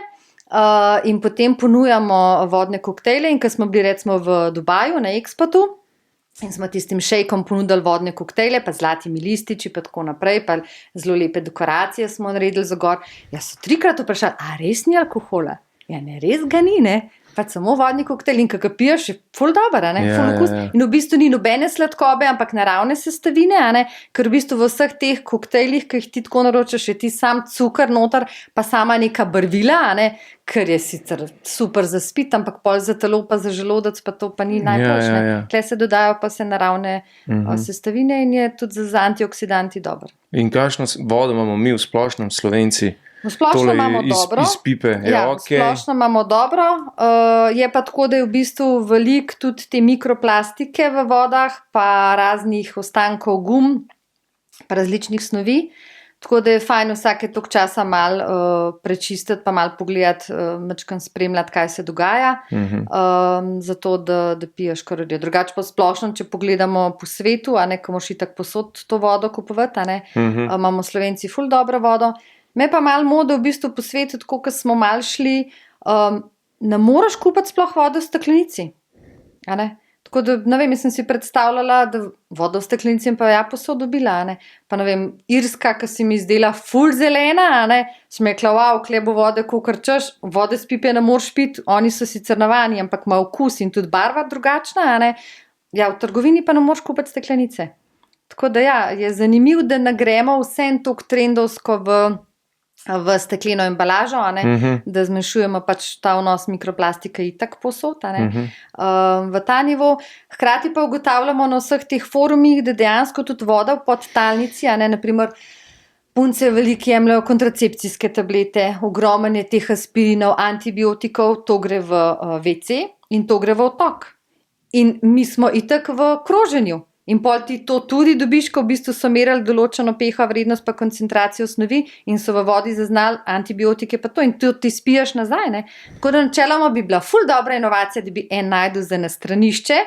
in potem ponujamo vodne koktejle. In ko smo bili recimo v Dubaju na Expotu in smo tistim šejkom ponudili vodne koktejle, pa zlatimi lističi, pa tako naprej, pa zelo lepe dekoracije smo naredili za gor. Ja, so 3-krat vprašali, a res ni alkohola? Ja, ne, res ga ni, ne? Pač samo vodni koktejl in ko ga piješ, je ful dober, a ne, ful okus. In v bistvu ni nobene sladkobe, ampak naravne sestavine, a ne, ker v bistvu v vseh teh koktejlih, ki jih ti tako naročaš, je ti sam cukor noter, pa sama neka barvila, a ne, ker je sicer super za spit, ampak pol za telo pa za želodec, pa to pa ni najboljše. Tle se dodajo pa se naravne sestavine in je tudi za antioksidanti dober. In kakšno vodo imamo mi v splošnem Slovenci? V splošno imamo dobro. Iz pipe. Ja, okay. V splošno imamo dobro. Je pa tako, da je v bistvu veliko tudi te mikroplastike v vodah, pa raznih ostankov gum, pa različnih snovi. Tako da je fajn vsake toliko časa malo prečistiti, pa malo pogledati, malo spremljati, kaj se dogaja, zato da piješ kar radijo. Drugače pa splošno, če pogledamo po svetu, a ne, ko moraš itak posod to vodo kupovati, a ne, imamo Slovenci ful dobro vodo. Me pa malo mode v bistvu po svetu, tako kot smo malo šli, ne moreš kupiti sploh vodo v steklenici. A ne? Tako da, ne vem, jaz sem si predstavljala, da vodo v steklenici pa ja posod dobila, a ne. Pa ne vem, Irska, ki si mi zdela ful zelena, a ne, sem rekla, wow, kle bo vode, kakor češ, vode s pipe ne moreš piti, oni so sicer navani, ampak ima okus in tudi barva drugačna, a ne. Ja, v trgovini pa ne moreš kupiti steklenice. Tako da ja, je zanimivo, da nagremo vse en tok trendovsko v stekleno embalažo, a ne, da zmanjšujemo pač ta vnos mikroplastike itak posod, a ne, v ta nivo. Hkrati pa ugotavljamo na vseh teh forumih, da dejansko tudi voda v podtalnici, a ne, naprimer, punce veliko jemljajo kontracepcijske tablete, ogromen je teh aspirinov, antibiotikov, to gre v WC in to gre v odtok. In mi smo itak v kroženju. In pol ti to tudi dobiš, ko v bistvu so merali določeno pH vrednost pa koncentracijo snovi in so v vodi zaznali antibiotike pa to in ti spijaš nazaj, ne. Tako da načeloma bi bila ful dobra inovacija, da bi najdel za nastranišče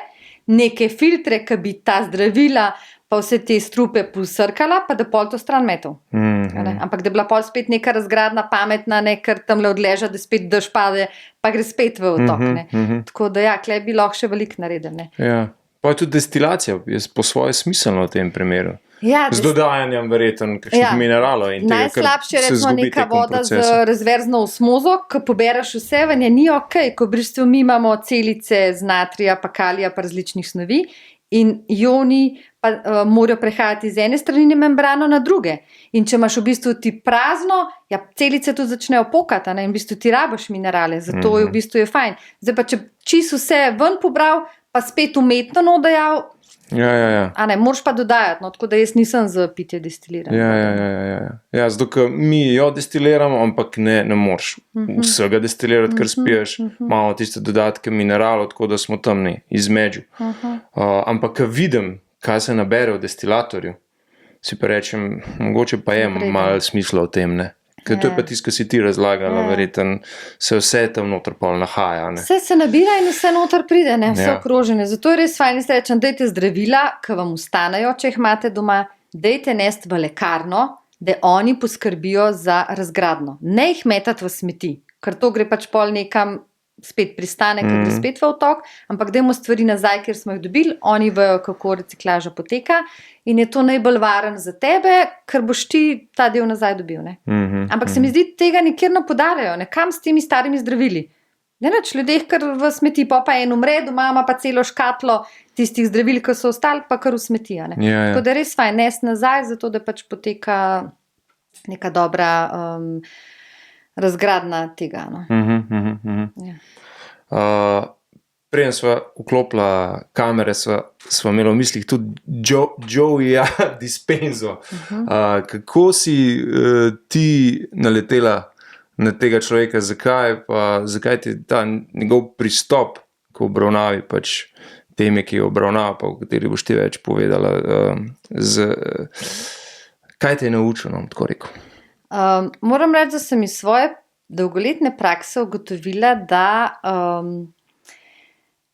neke filtre, ki bi ta zdravila pa vse te strupe posrkala, pa da pol to stran metal. Ampak da bi bila pol spet neka razgradna pametna, ne, ker tamle odleža, da spet dež pade, pa gre spet v odtok, ne. Tako da ja, kle bi lahko še veliko naredil, ne. Ja. Pa je tudi destilacija, je po svoje smiselno v tem primeru. Ja, z dodajanjem verjetno kakšnih mineralov. In najslabše je recimo neka voda z razverzno osmozo, ko pobereš vse, venje ni okej, ko v bistvu mi imamo celice z natrija, pa kalija, pa različnih snovi in ioni pa morajo prehajati iz ene strani membrano na druge. In če imaš v bistvu ti prazno, ja, celice tudi začnejo pokati, ne, in v bistvu ti rabiš minerale, zato je v bistvu je fajn. Zdaj pa, če čisto vse ven pobral, pa spet umetno dodajal, a ne, moraš pa dodajati, no, tako da jaz nisem za pitje destilirano. Ja, zato, ker mi jo destiliramo, ampak ne moreš vsega destilirati, ker spiješ, imamo tiste dodatke mineralov, tako da smo tam između. Ampak, ker vidim, kaj se nabere v destilatorju, si pa rečem, mogoče pa je malo smisla v tem, ne. Ker to je pa tisto, kar si ti razlagala, verjetno se vse tam noter pol nahaja. Ne? Vse se nabira in vse noter pride, ne? Vse Ja. okrožene. Zato je res fajn, da rečem, dajte zdravila, ki vam ustanejo, če jih imate doma, dajte nest v lekarno, da oni poskrbijo za razgradno. Ne jih metati v smeti, ker to gre pač pol nekam spet pristane, ker gre spet v otok, ampak dajmo stvari nazaj, kjer smo jih dobili, oni vejo, kako reciklaža poteka in je to najbolj varen za tebe, ker boš ti ta del nazaj dobil. Ne? Ampak se mi zdi, tega nikjer ne podarjajo, ne? Kam s temi starimi zdravili. Ne več ljudeh, ker v smeti pa en umre, doma ima pa celo škatlo tistih zdravil, ki so ostali, pa kar v smeti. Ne? Ja, ja. Tako da je res fajn nesti nazaj, zato da pač poteka neka dobra razgradna tega. No? Ja. Preden sva vklopila kamere, sva imela v mislih tudi Joeya Dispenzo. Kako si ti naletela na tega človeka, zakaj ti ta njegov pristop k obravnavi pač teme, ki jo obravnava, pa o kateri boš ti več povedala. Kaj te je naučil, tako rekel? Moram reči, da sem iz svoje dolgoletne prakse ugotovila, da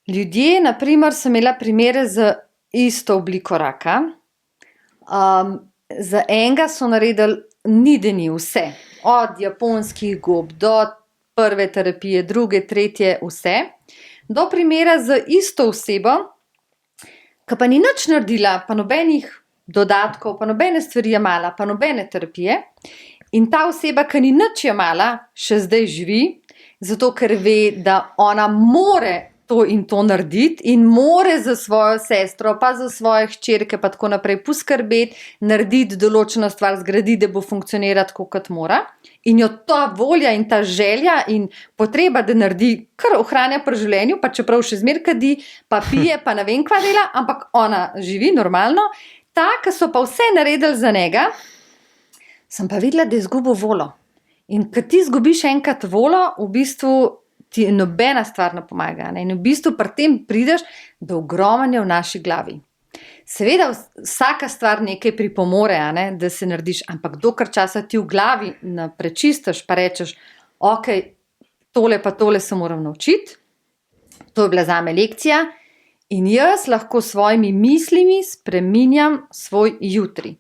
ljudje, naprimer, sem imela primere z isto obliko raka. Za enega so naredili nideni vse, od japonskih gob do prve terapije, druge, tretje, vse, do primera z isto osebo, ki pa ni nič naredila, pa nobenih dodatkov, pa nobene stvari jemala, pa nobene terapije. In ta oseba, ki ni nič jemala, še zdaj živi, zato ker ve, da ona more to in to narediti in more za svojo sestro, pa za svoje hčerke, pa tako naprej poskrbeti, narediti določeno stvar, zgraditi, da bo funkcionirati tako, kot mora. In jo ta volja in ta želja in potreba, da naredi, kar ohranja pri življenju, pa čeprav še zmeraj kadi, pa pije, pa ne vem kva dela, ampak ona živi normalno. Ta, ki so pa vse naredili za njega, sem pa videla, da je izgubil volo. In ko ti izgubiš enkrat volo, v bistvu ti nobena stvar ne pomaga. Ne? In v bistvu pri tem prideš do ogromanja v naši glavi. Seveda vsaka stvar nekaj pripomore, ne, da se narediš, ampak dokler časa ti v glavi prečistiš, pa rečeš, ok, tole pa tole se moram naučiti, to je bila zame lekcija in jaz lahko s svojimi mislimi spreminjam svoj jutri.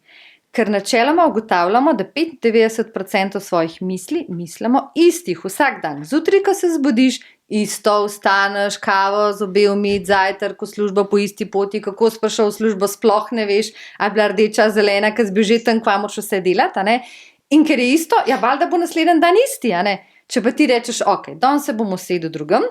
Ker načeloma ugotavljamo, da 95% svojih misli mislimo istih vsak dan. Zjutraj, ko se zbudiš, isto vstaneš, kavo, zobe umiti, zajtrk, v službo po isti poti, kako si prišel v službo, sploh ne veš, a je bila rdeča, zelena, ker si bil že tam, kva moraš vse delati. Ne? In ker je isto, ja, valjda bo naslednji dan isti. Če pa ti rečeš, ok, danes se bom usedel drugem,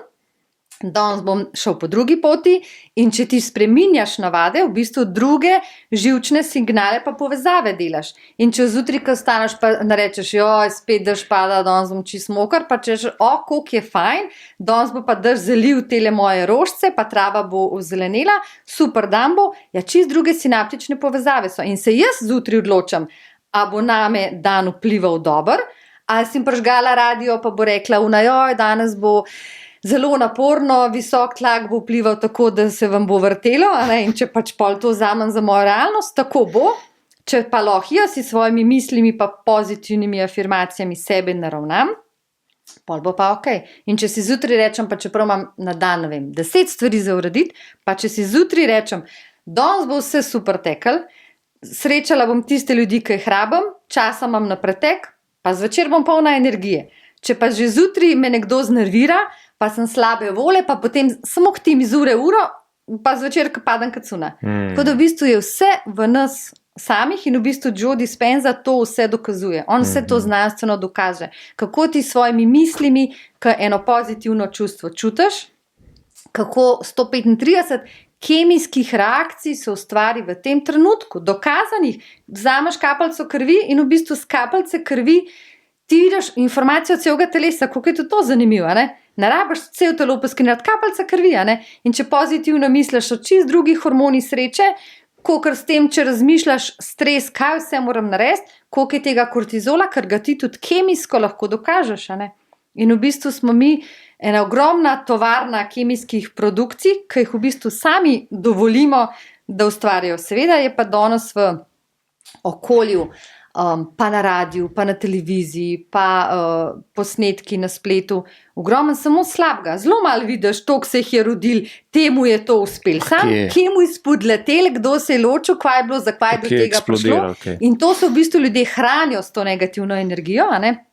danes bom šel po drugi poti in če ti spreminjaš navade, v bistvu druge živčne signale pa povezave delaš. In če zjutraj, ko staneš, pa narečeš, joj, spet dež pada, danes bom čist moker, pa češ, koliko je fajn, danes bo pa dež zalil tele moje rožice, pa trava bo ozelenela, super dan bo, ja, čist druge sinaptične povezave so. In se jaz zjutraj odločam, a bo name dan vplival dober, ali sem prižgala radio, pa bo rekla, joj, danes bo zelo naporno, visok tlak bo vplival tako, da se vam bo vrtelo, in če pač pol to vzamem za mojo realnost, tako bo. Če pa lahko jaz s svojimi mislimi pa pozitivnimi afirmacijami sebe naravnam, pol bo pa ok. In če si zjutraj rečem, pa čeprav imam na dan, 10 stvari za urediti, pa če si zjutraj rečem, danes bo vse super tekel, srečala bom tiste ljudi, ki jih rabim, časa imam na pretek, pa zvečer bom polna energije. Če pa že zjutraj me nekdo znervira, pa sem slabe vole, pa potem samo k tim iz ure uro, pa zvečer, ko padem kacuna. Tako da v bistvu je vse v nas samih in v bistvu Joe Dispenza to vse dokazuje. On vse to znanstveno dokaže. Kako ti s svojimi mislimi, ko eno pozitivno čustvo čutiš, kako 135 kemijskih reakcij se ustvari v tem trenutku, dokazanih. Vzameš kapljico krvi in v bistvu s kapljice krvi ti vidiš informacijo celega telesa, kako je to zanimivo, ne rabiš cel telo poskrinjati, kapljica krvi, in če pozitivno misliš o čist drugih hormonih sreče, kolikor s tem, če razmišljaš stres, kaj vse moram narediti, koliko je tega kortizola, ker ga ti tudi kemijsko lahko dokažeš, In v bistvu smo mi ena ogromna tovarna kemijskih produkcij, ki jih v bistvu sami dovolimo, da ustvarjajo. Seveda je pa danes v okolju pa na radiju, pa na televiziji, pa posnetki na spletu. Ogromno samo slabega. Zelo malo vidiš, toliko se jih je rodil, temu je to uspel. Sam, kje mu je spodletel, kdo se je ločil, kaj je bilo, zakaj je do tega prišlo. In to se v bistvu ljudje hranijo s to negativno energijo, a ne?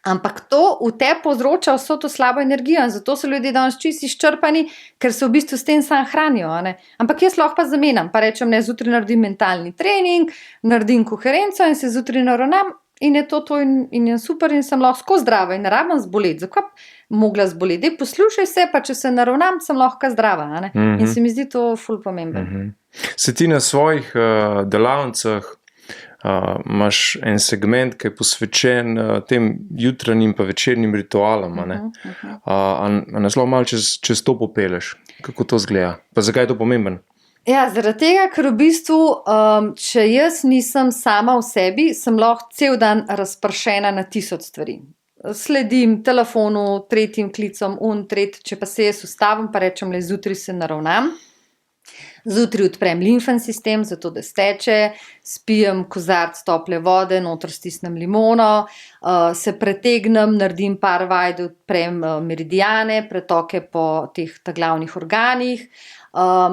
Ampak to v te povzroča vso to slabo energijo in zato so ljudje danes čisto izčrpani, ker se v bistvu s tem sam hranijo. Ampak jaz lahko pa zamenjam, pa rečem, ne, zjutraj naredim mentalni trening, naredim koherenco in se zjutraj naravnam in je to in je super in sem lahko zdrava in ne rabim zboleti. Zakaj mogla zboleti? Dej, poslušaj se, pa če se naravnam, sem lahko zdrava. In se mi zdi to ful pomemben. Se ti na svojih delavnicah imaš en segment, ki je posvečen tem jutranjim pa večernim ritualom. Nas lahko malo čez to popeleš. Kako to izgleda? Pa zakaj je to pomemben? Ja, zaradi tega, ker v bistvu, če jaz nisem sama v sebi, sem lahko cel dan razpršena na 1000 stvari. Sledim telefonu, tretjim klicom, če pa se jaz ustavim, pa rečem, le zjutraj se naravnam. Zjutraj odprem limfni sistem, zato da steče, spijem kozarc tople vode, noter stisnem limono, se pretegnem, naredim par vaj, da odprem meridiane, pretoke po teh glavnih organih,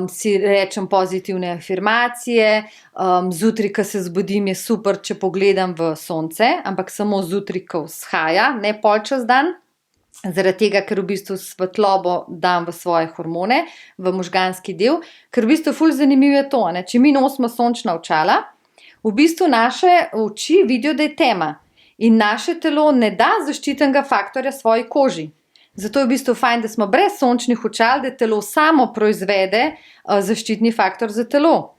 si rečem pozitivne afirmacije, zjutraj, ko se zbudim, je super, če pogledam v sonce, ampak samo zjutraj, ko vzhaja, ne pol čez dan. Zaradi tega, ker v bistvu svetlobo dam v svoje hormone, v možganski del, ker v bistvu ful zanimivo je to, ne? Če mi nosimo sončna očala, v bistvu naše oči vidijo, da je tema in naše telo ne da zaščitnega faktorja svoji koži. Zato je v bistvu fajn, da smo brez sončnih očal, da telo samo proizvede zaščitni faktor za telo.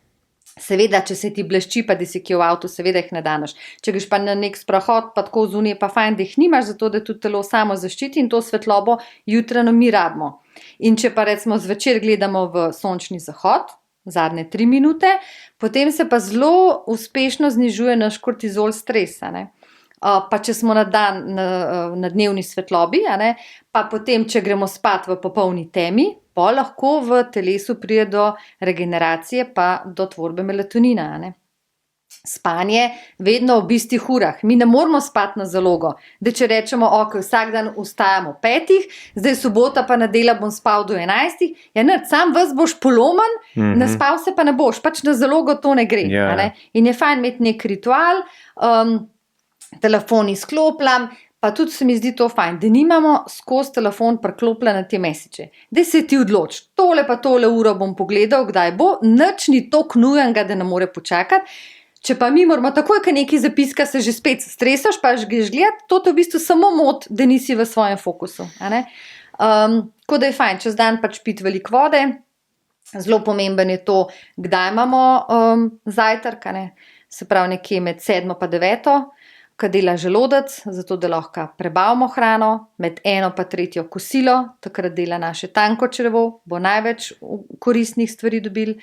Seveda, če se ti blešči, pa da si kje v avtu, seveda jih ne danes. Če greš pa na nek sprehod, pa tako zunaj, pa fajn, da jih nimaš, zato da tudi telo samo zaščiti in to svetlobo jutrajno mi rabimo. In če pa recimo zvečer gledamo v sončni zahod, zadnje 3 minute, potem se pa zelo uspešno znižuje naš kortizol stres, pa če smo na dan na dnevni svetlobi, pa potem, če gremo spat v popolni temi, pa lahko v telesu pride do regeneracije pa do tvorbe melatonina. Spanje vedno ob istih urah. Mi ne moramo spati na zalogo. Da če rečemo, ok, vsak dan vstajamo 5, zdaj sobota pa nedelja bom spal do 11, ja ne, sam vas boš poloman, naspal se pa ne boš, pač na zalogo to ne gre. In je fajn imeti nek ritual, telefon izklopljam, pa tudi se mi zdi to fajn, da nimamo skozi telefon priklopljen na te mesiče. Da se ti odloči, tole pa tole uro bom pogledal, kdaj bo, nič ni toliko nujenega, da ne more počakati. Če pa mi moramo takoj, ko nekaj zapiska, se že spet stresaš, pa greš gledati, to te v bistvu samo moti, da nisi v svojem fokusu. Tako da je fajn, čez dan pač piti veliko vode, zelo pomemben je to, kdaj imamo zajtrk, se pravi nekje med 7 pa 9, ko dela želodec, zato da lahko prebavimo hrano, med 1 pa 3 kosilo, takrat dela naše tanko črevo, bo največ koristnih stvari dobil.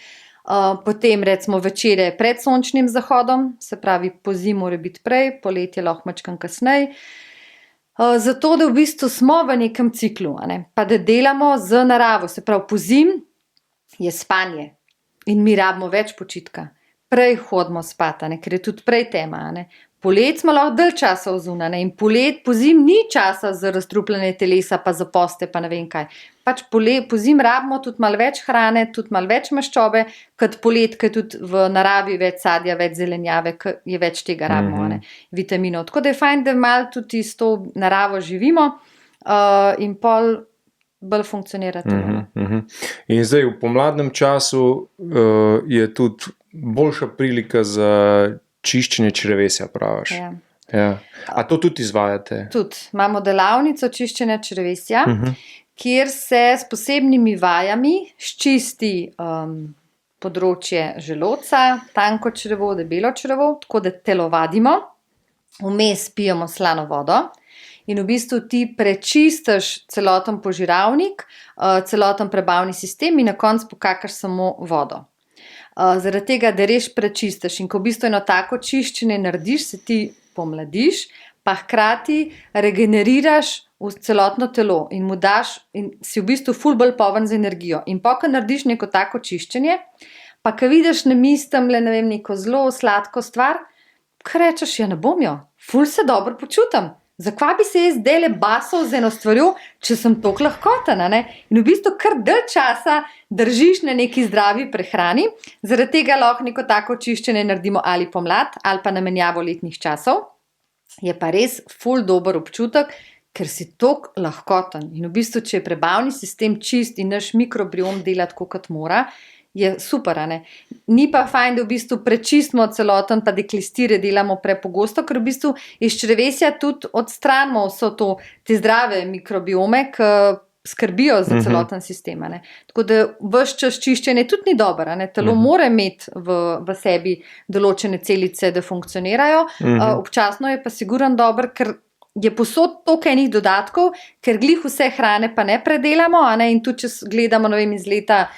Potem recimo večere pred sončnim zahodom, se pravi pozimi mora biti prej, poletje lahko majčkeno kasneje. Zato da v bistvu smo v nekem ciklu, pa da delamo z naravo, se pravi pozimi je spanje in mi rabimo več počitka. Prej hodimo spat, ker je tudi prej tema. Polet smo lahko dalj časa vzunaj in pozimi ni časa za razstrupljanje telesa, pa za poste, pa ne vem kaj. Pač pozimi rabimo tudi malo več hrane, tudi malo več maščobe, kot polet, ker tudi v naravi več sadja, več zelenjave, ker je več tega rabimo, vitaminov. Tako da je fajn, da malo tudi s to naravo živimo in pol bolj funkcionira to. In zdaj v pomladnem času je tudi boljša prilika za čiščenje črevesja, praviš. Ja. A to tudi izvajate? Tudi. Imamo delavnico čiščenja črevesja, kjer se s posebnimi vajami ščisti področje želodca, tanko črevo, debelo črevo, tako da telovadimo, vmes pijemo slano vodo in v bistvu ti prečistiš celoten požiralnik, celoten prebavni sistem in na koncu pokakaš samo vodo. Zaradi tega, da res prečistiš in ko v bistvu eno tako čiščenje narediš, se ti pomladiš, pa hkrati regeneriraš v celotno telo in mu daš in si v bistvu ful bolj poln z energijo. In ko narediš neko tako čiščenje, pa ko vidiš na misli tamle, ne vem, neko zelo sladko stvar, Kaj rečeš, ja ne bom jo, ful se dobro počutim. Zakaj bi se jaz zdajle basal z eno stvarjo, če sem toliko lahkoten, ne? In v bistvu kar dalj časa držiš na neki zdravi prehrani, zaradi tega lahko neko tako čiščenje naredimo ali pomlad, ali pa na menjavo letnih časov. Je pa res ful dober občutek, ker si toliko lahkoten. In v bistvu, če je prebavni sistem čist in naš mikrobiom dela tako, kot mora, je super, ne? Ni pa fajn, da v bistvu prečistimo celoten, pa deklistire delamo prepogosto, ker v bistvu iz črevesja tudi odstranimo vso to, te zdrave mikrobiome, ki skrbijo za celoten sistem, ne? Tako da ves čas čiščenje tudi ni dobro, ne? Telo mora imeti v sebi določene celice, da funkcionirajo, občasno je pa sigurno dobro, ker je posod toliko enih dodatkov, ker glih vse hrane pa ne predelamo, ne? In tudi če gledamo, ne vem, iz leta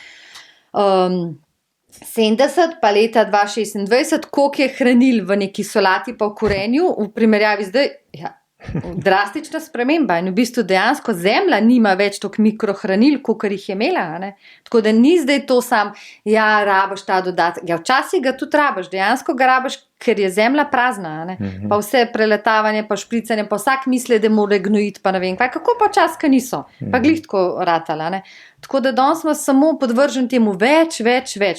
70 pa leta 2026, koliko je hranil v neki solati pa v korenju, v primerjavi zdaj, ja, drastična sprememba in v bistvu dejansko zemlja nima več toliko mikrohranil, kolikor jih je imela, ne? Tako da ni zdaj to sam, ja, rabiš ta dodatek, ja, včasih ga tudi rabiš, dejansko ga rabiš, ker je zemlja prazna, ne? Pa vse preletavanje, pa špricanje, pa vsak misli, da mora gnojiti, pa ne vem kaj, kako pa čas, ki niso, pa glih tako ratala, ne? Tako da danes smo samo podvržen temu več,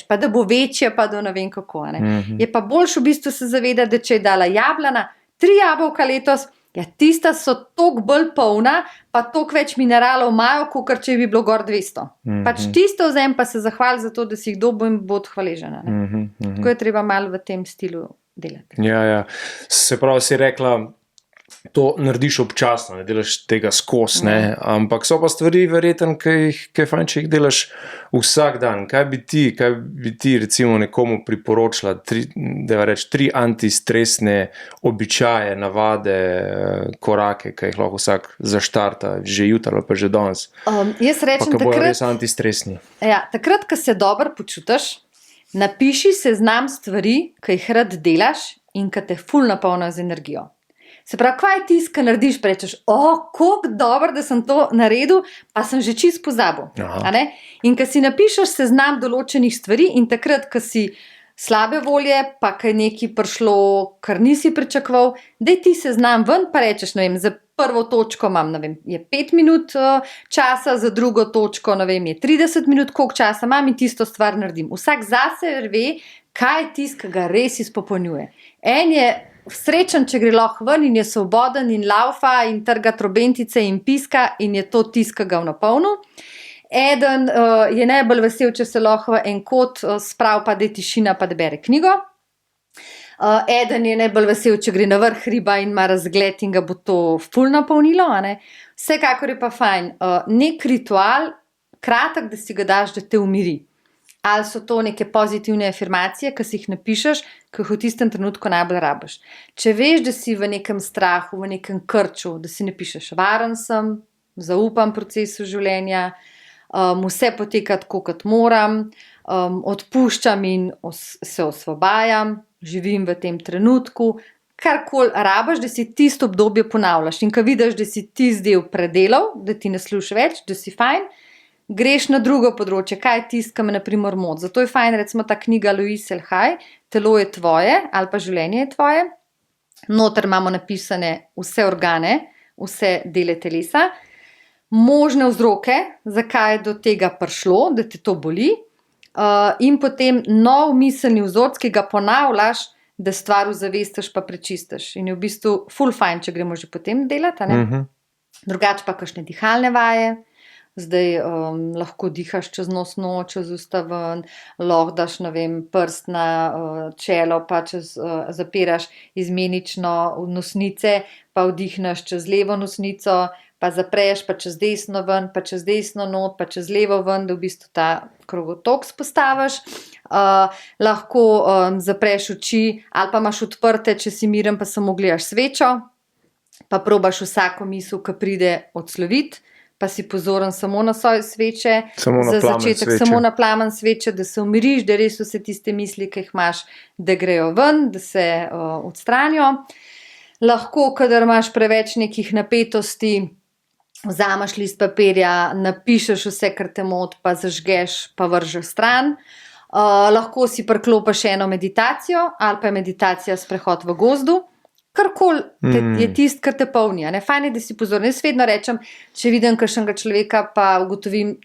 pa da bo večje, pa da ne vem kako, ne? Je pa boljš v bistvu se zavedati, da če je dala jablana, 3 jabolka letos, ja, tista so toliko bolj polna, pa toliko več mineralov imajo, kot če bi bilo gor 200. Pač tisto vzem, pa se zahvali za to, da si jih dobil in bo odhvaležena. Tako je treba malo v tem stilu delati. Ja. Se pravi, si rekla, to narediš občasno, ne delaš tega skozi, ne? Ampak so pa stvari verjetno, ki je fajn, če jih delaš vsak dan. Kaj bi ti recimo nekomu priporočila, 3 antistresne običaje, navade, korake, ki jih lahko vsak zaštarta že jutri ali pa že danes? Jaz rečem, pa bojo res antistresni. Ja, takrat, ko se dobro počutiš, napiši seznam stvari, ki jih rad delaš in ki te ful napolnijo z energijo. Se pravi, kaj je tisto, kar narediš, pa rečeš, koliko dobro, da sem to naredil, pa sem že čisto pozabil. In ko si napišeš seznam določenih stvari in takrat, ko si slabe volje, pa ko je nekaj prišlo, kar nisi pričakoval, daj ti seznam ven, pa rečeš, ne vem, za prvo točko imam, ne vem, je 5 minut časa, za drugo točko, ne vem, je 30 minut, koliko časa imam in tisto stvar naredim. Vsak zase ve, kaj je tisto, ki ga res izpopolnjuje. En je srečen, če gre lahko ven in je svoboden in laufa in trga trobentice in piska in je to tisto, ki ga napolnil. Eden je najbolj vesel, če se lahko v en kot spravi, pa da je tišina, pa da bere knjigo. Eden je najbolj vesel, če gre na vrh hriba in ima razgled in ga bo to ful napolnilo, ne? Vsekakor je pa fajn. Nek ritual, kratek, da si ga daš, da te umiri. Ali so to neke pozitivne afirmacije, ki si jih napišeš, ki jih v tistem trenutku najbolj rabiš. Če veš, da si v nekem strahu, v nekem krču, da si napišeš, varen sem, zaupam procesu življenja, vse poteka tako, kot moram, odpuščam in se osvobajam, živim v tem trenutku, karkoli rabiš, da si tisto obdobje ponavljaš. In ko vidiš, da si tisti del predelal, da ti ne sluš več, da si fajn, greš na drugo področje, kaj je tisto, ki me na primer moti. Zato je fajn, recimo ta knjiga Louise L. Hay, Telo je tvoje ali pa življenje je tvoje. Noter imamo napisane vse organe, vse dele telesa, možne vzroke, zakaj je do tega prišlo, da te to boli, in potem nov miselni vzorc, ki ga ponavljaš, da stvar ozavestiš pa prečistiš. In je v bistvu ful fajn, če gremo že potem delati, ne? Drugače pa kakšne dihalne vaje. Zdaj lahko dihaš čez nosno, čez usta ven, lahko daš, ne vem, prst na čelo, pa zapiraš izmenično nosnice, pa vdihneš čez levo nosnico, pa zapreš, pa čez desno ven, pa čez desno not, pa čez levo ven, da v bistvu ta krogotok spostaviš. Lahko zapreš oči ali pa imaš odprte, če si miren, pa samo gledaš svečo, pa probaš vsako misel, ki pride, odsloviti. Pa si pozoren samo na svoje sveče, za začetek samo na plamen sveče, da se umiriš, da res vse tiste misli, ki jih imaš, da grejo ven, da se odstranijo. Lahko, kadar imaš preveč nekih napetosti, vzameš list papirja, napišeš vse, kar te moti, pa zažgeš, pa vržeš stran. lahko si priklopiš eno meditacijo ali pa je meditacija sprehod v gozdu. Karkoli je tisto, kar te polni. Fajn je, da si pozoren. Jaz vedno rečem, če vidim kakšnega človeka, pa ugotovim,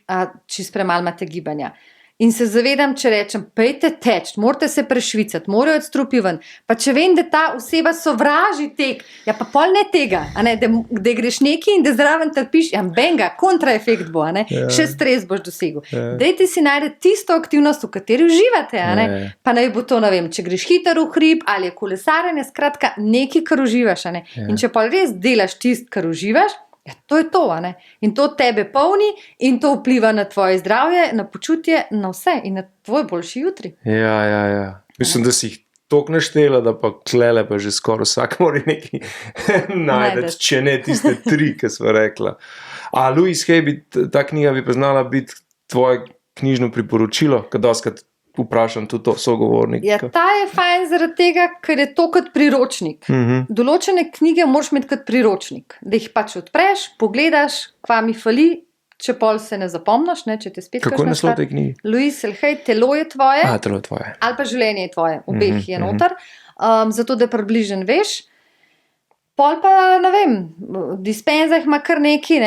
čist premalo imate gibanja. In se zavedam, če rečem, pejte teč, morate se prešvicati, morajo odstrupi ven. Pa če vem, da ta oseba sovraži tek, ja pa pol ne tega, da greš neki in da zraven trpiš, benga, kontraefekt bo, še stres boš dosegel. Dajte si najti tisto aktivnost, v kateri uživate, pa naj bo to, ne vem, če greš hiter v hrib ali je kolesarjenje, skratka, nekaj, kar uživaš, In če pa res delaš tisto, kar uživaš, ja, to je to, in to tebe polni in to vpliva na tvoje zdravje, na počutje, na vse in na tvoj boljši jutri. Ja. Mislim, da si jih toliko naštela, da pa klele pa že skoraj vsak mora nekaj najdeti, če ne tiste 3, ki sva rekla. A Louise Hay, ta knjiga bi pa znala biti tvoje knjižno priporočilo, kad doskrat vprašam tudi to sogovornik. Ja, ta je fajn zaradi tega, ker je to kot priročnik. Določene knjige moraš imeti kot priročnik, da jih pač odpreš, pogledaš, kva mi fali, če pol se ne zapomniš, če te spet kako je naslov tej knjigi? Louise Hay, Telo je tvoje. Telo je tvoje. Ali pa Življenje je tvoje, obeh je noter, zato da približen veš. Pol pa, ne vem, v dispenzah ima kar neki,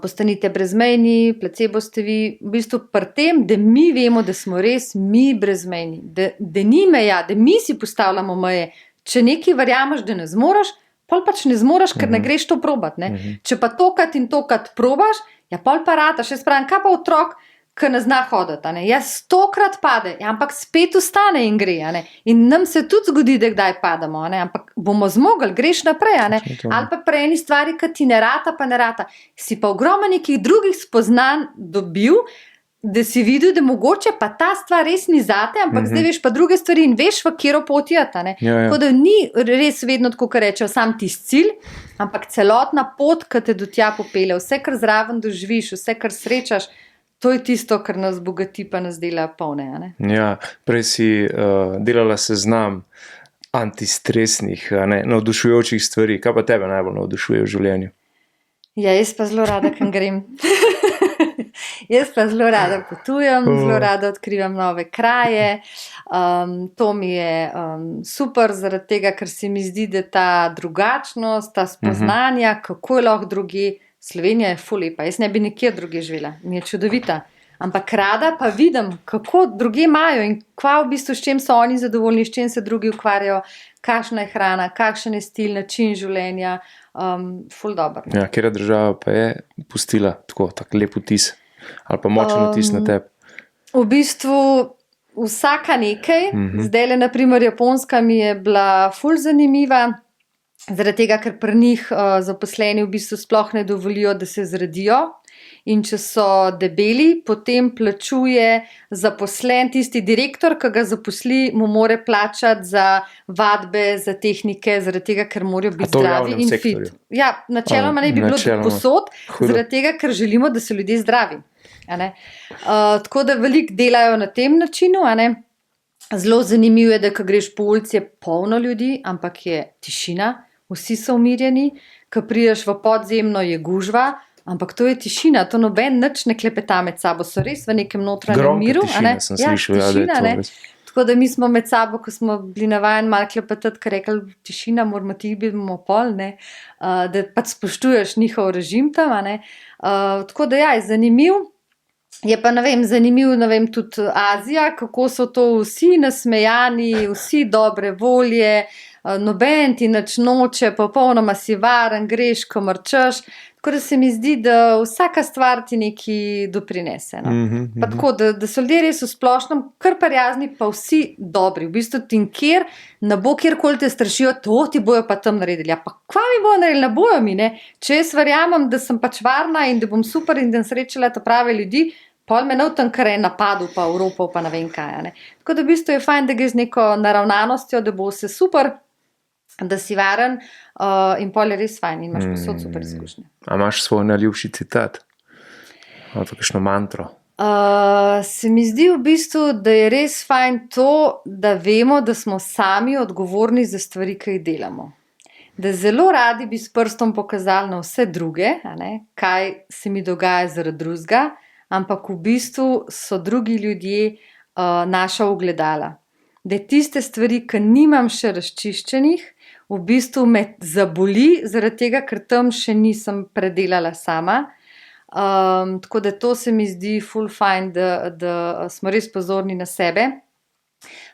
Postanite brezmejni, placebo ste vi, v bistvu pri tem, da mi vemo, da smo res mi brezmejni, da ni meja, da mi si postavljamo meje. Če nekaj verjameš, da ne zmoreš, pol pač ne zmoreš, ker ne greš to probat. Če pa tokrat in tokrat probaš, ja pol pa rataš. Jaz pravim, kaj pa otrok, ki ne zna hoditi, Jaz 100krat pade, ampak spet vstane in gre, In nam se tudi zgodi, da kdaj padamo, Ampak bomo zmogli, greš naprej, Ali pa pri eni stvari, ki ti ne rata, pa ne rata. Si pa ogromno nekih drugih spoznanj dobil, da si videl, da mogoče pa ta stvar res ni zate, ampak zdaj veš pa druge stvari in veš, v katero pot iti, Tako da ni res vedno tako, kot rečejo, sam tisti cilj, ampak celotna pot, ki te do tja popelje, vse, kar zraven doživiš, vse, kar srečaš, to je tisto, kar nas bogati, pa nas dela polne. Ja, prej si delala seznam antistresnih, navdušujočih stvari. Kaj pa tebe najbolj navdušuje v življenju? Ja, jaz pa zelo rada, kam grem. Jaz pa zelo rada potujem, zelo rada odkrivam nove kraje. To mi je super, zaradi tega, ker se mi zdi, da ta drugačnost, ta spoznanja, kako je lahko drugi. Slovenija je ful lepa, jaz ne bi nikjer druge živela, mi je čudovita. Ampak rada pa vidim, kako druge imajo in kva v bistvu, s čim so oni zadovoljni, s čim se drugi ukvarjajo, kakšna je hrana, kakšen je stil, način življenja, ful dobro. Ja, katera država pa je pustila tako lep vtis ali pa močen vtis na tebi? V bistvu vsaka nekaj, zdajle na primer Japonska mi je bila ful zanimiva, zaradi tega, ker pri njih zaposleni v bistvu sploh ne dovolijo, da se zredijo. In če so debeli, potem plačuje zaposlen, tisti direktor, ki ga zaposli, mu more plačati za vadbe, za tehnike, zaradi tega, ker morajo biti zdravi in fit. Ja, načeloma ne bi bilo posod, zaradi tega, ker želimo, da so ljudje zdravi. Tako da veliko delajo na tem načinu, Zelo zanimivo je, da ko greš po ulici, je polno ljudi, ampak je tišina. Vsi so umirjeni, ko prideš v podzemno, je gužva, ampak to je tišina, to noben nič ne klepeta med sabo, so res v nekem notranjem miru. Tišina, sem slišal, tišina, Tako da mi smo med sabo, ko smo bili navajeni malo klepetati, ker rekli, tišina, moramo ti biti pol, da pač spoštuješ njihov režim tam. Tako da ja, je zanimiv. Je pa, zanimiv, tudi Azija, kako so to vsi nasmejani, vsi dobre volje, noben ti nič noče, popolnoma si varen, greš, ko mrčeš. Tako da se mi zdi, da vsaka stvar ti nekaj doprinese. Pa tako, da so ljudje res v splošnem kar prijazni, pa vsi dobri. V bistvu ti nikjer ne bo kjerkoli te strašijo, to ti bojo pa tam naredili. Ja, pa kva mi bojo naredili, ne bojo mi, Če jaz verjamem, da sem pač varna in da bom super in da sem srečala ta prave ljudi, pol me tam kar je napadel, pa Evropo, pa ne vem kaj. Tako da v bistvu je fajn, da gre z neko naravnanostjo, da bo vse super, da si varen in pol je res fajn in imaš posod super izkušnje. A imaš svoj najljubši citat? Ali pa kakšno mantro? Se mi zdi v bistvu, da je res fajn to, da vemo, da smo sami odgovorni za stvari, ki jih delamo. Da zelo radi bi s prstom pokazali na vse druge, kaj se mi dogaja zaradi drugega, ampak v bistvu so drugi ljudje naša ogledala. Da tiste stvari, ki nimam še razčiščenih, v bistvu me zaboli, zaradi tega, ker tam še nisem predelala sama. Tako da to se mi zdi ful fajn, da smo res pozorni na sebe,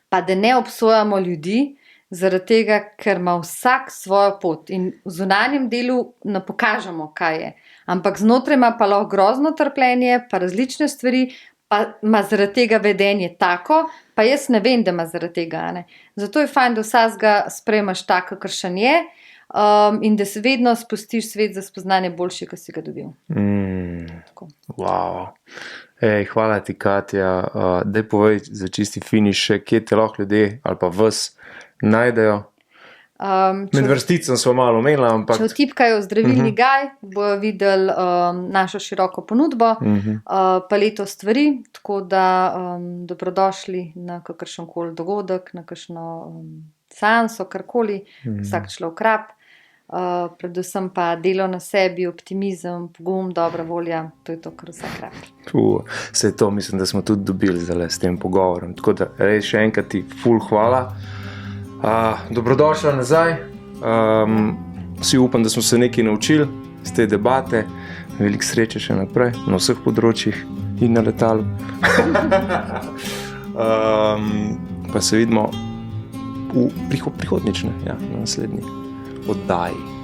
pa da ne obsojamo ljudi, zaradi tega, ker ima vsak svojo pot in v zunanjem delu ne pokažemo, kaj je. Ampak znotraj ima pa lahko grozno trpljenje, pa različne stvari, pa ima zaradi tega vedenje tako, pa jaz ne vem, da ima zaradi tega. Ne. Zato je fajn, da vsakega sprejmaš tako, kakršen je, in da se vedno spustiš svet za spoznanje boljši, kot si ga dobil. Wow. Hvala ti, Katja. Daj povej za čisti finiš, kje te lahko ljudje ali pa vas najdejo. Med vrsticam smo malo omenila, ampak... Če vtipkajo Zdravilni gaj, bojo videli našo široko ponudbo, paleto stvari, tako da dobrodošli na kakršenkoli dogodek, na kakšno seanso, karkoli, vsak človek rab. Predvsem pa delo na sebi, optimizem, pogum, dobra volja, to je to, kar vsak rab. Vse to mislim, da smo tudi dobili zdaj s tem pogovorom. Tako da res še enkrat ti ful hvala. Dobrodošla nazaj. Vsi upam, da smo se nekaj naučili iz te debate. Veliko sreče še naprej na vseh področjih in na letalu. Pa se vidimo v prihodnjič, na naslednji oddaji.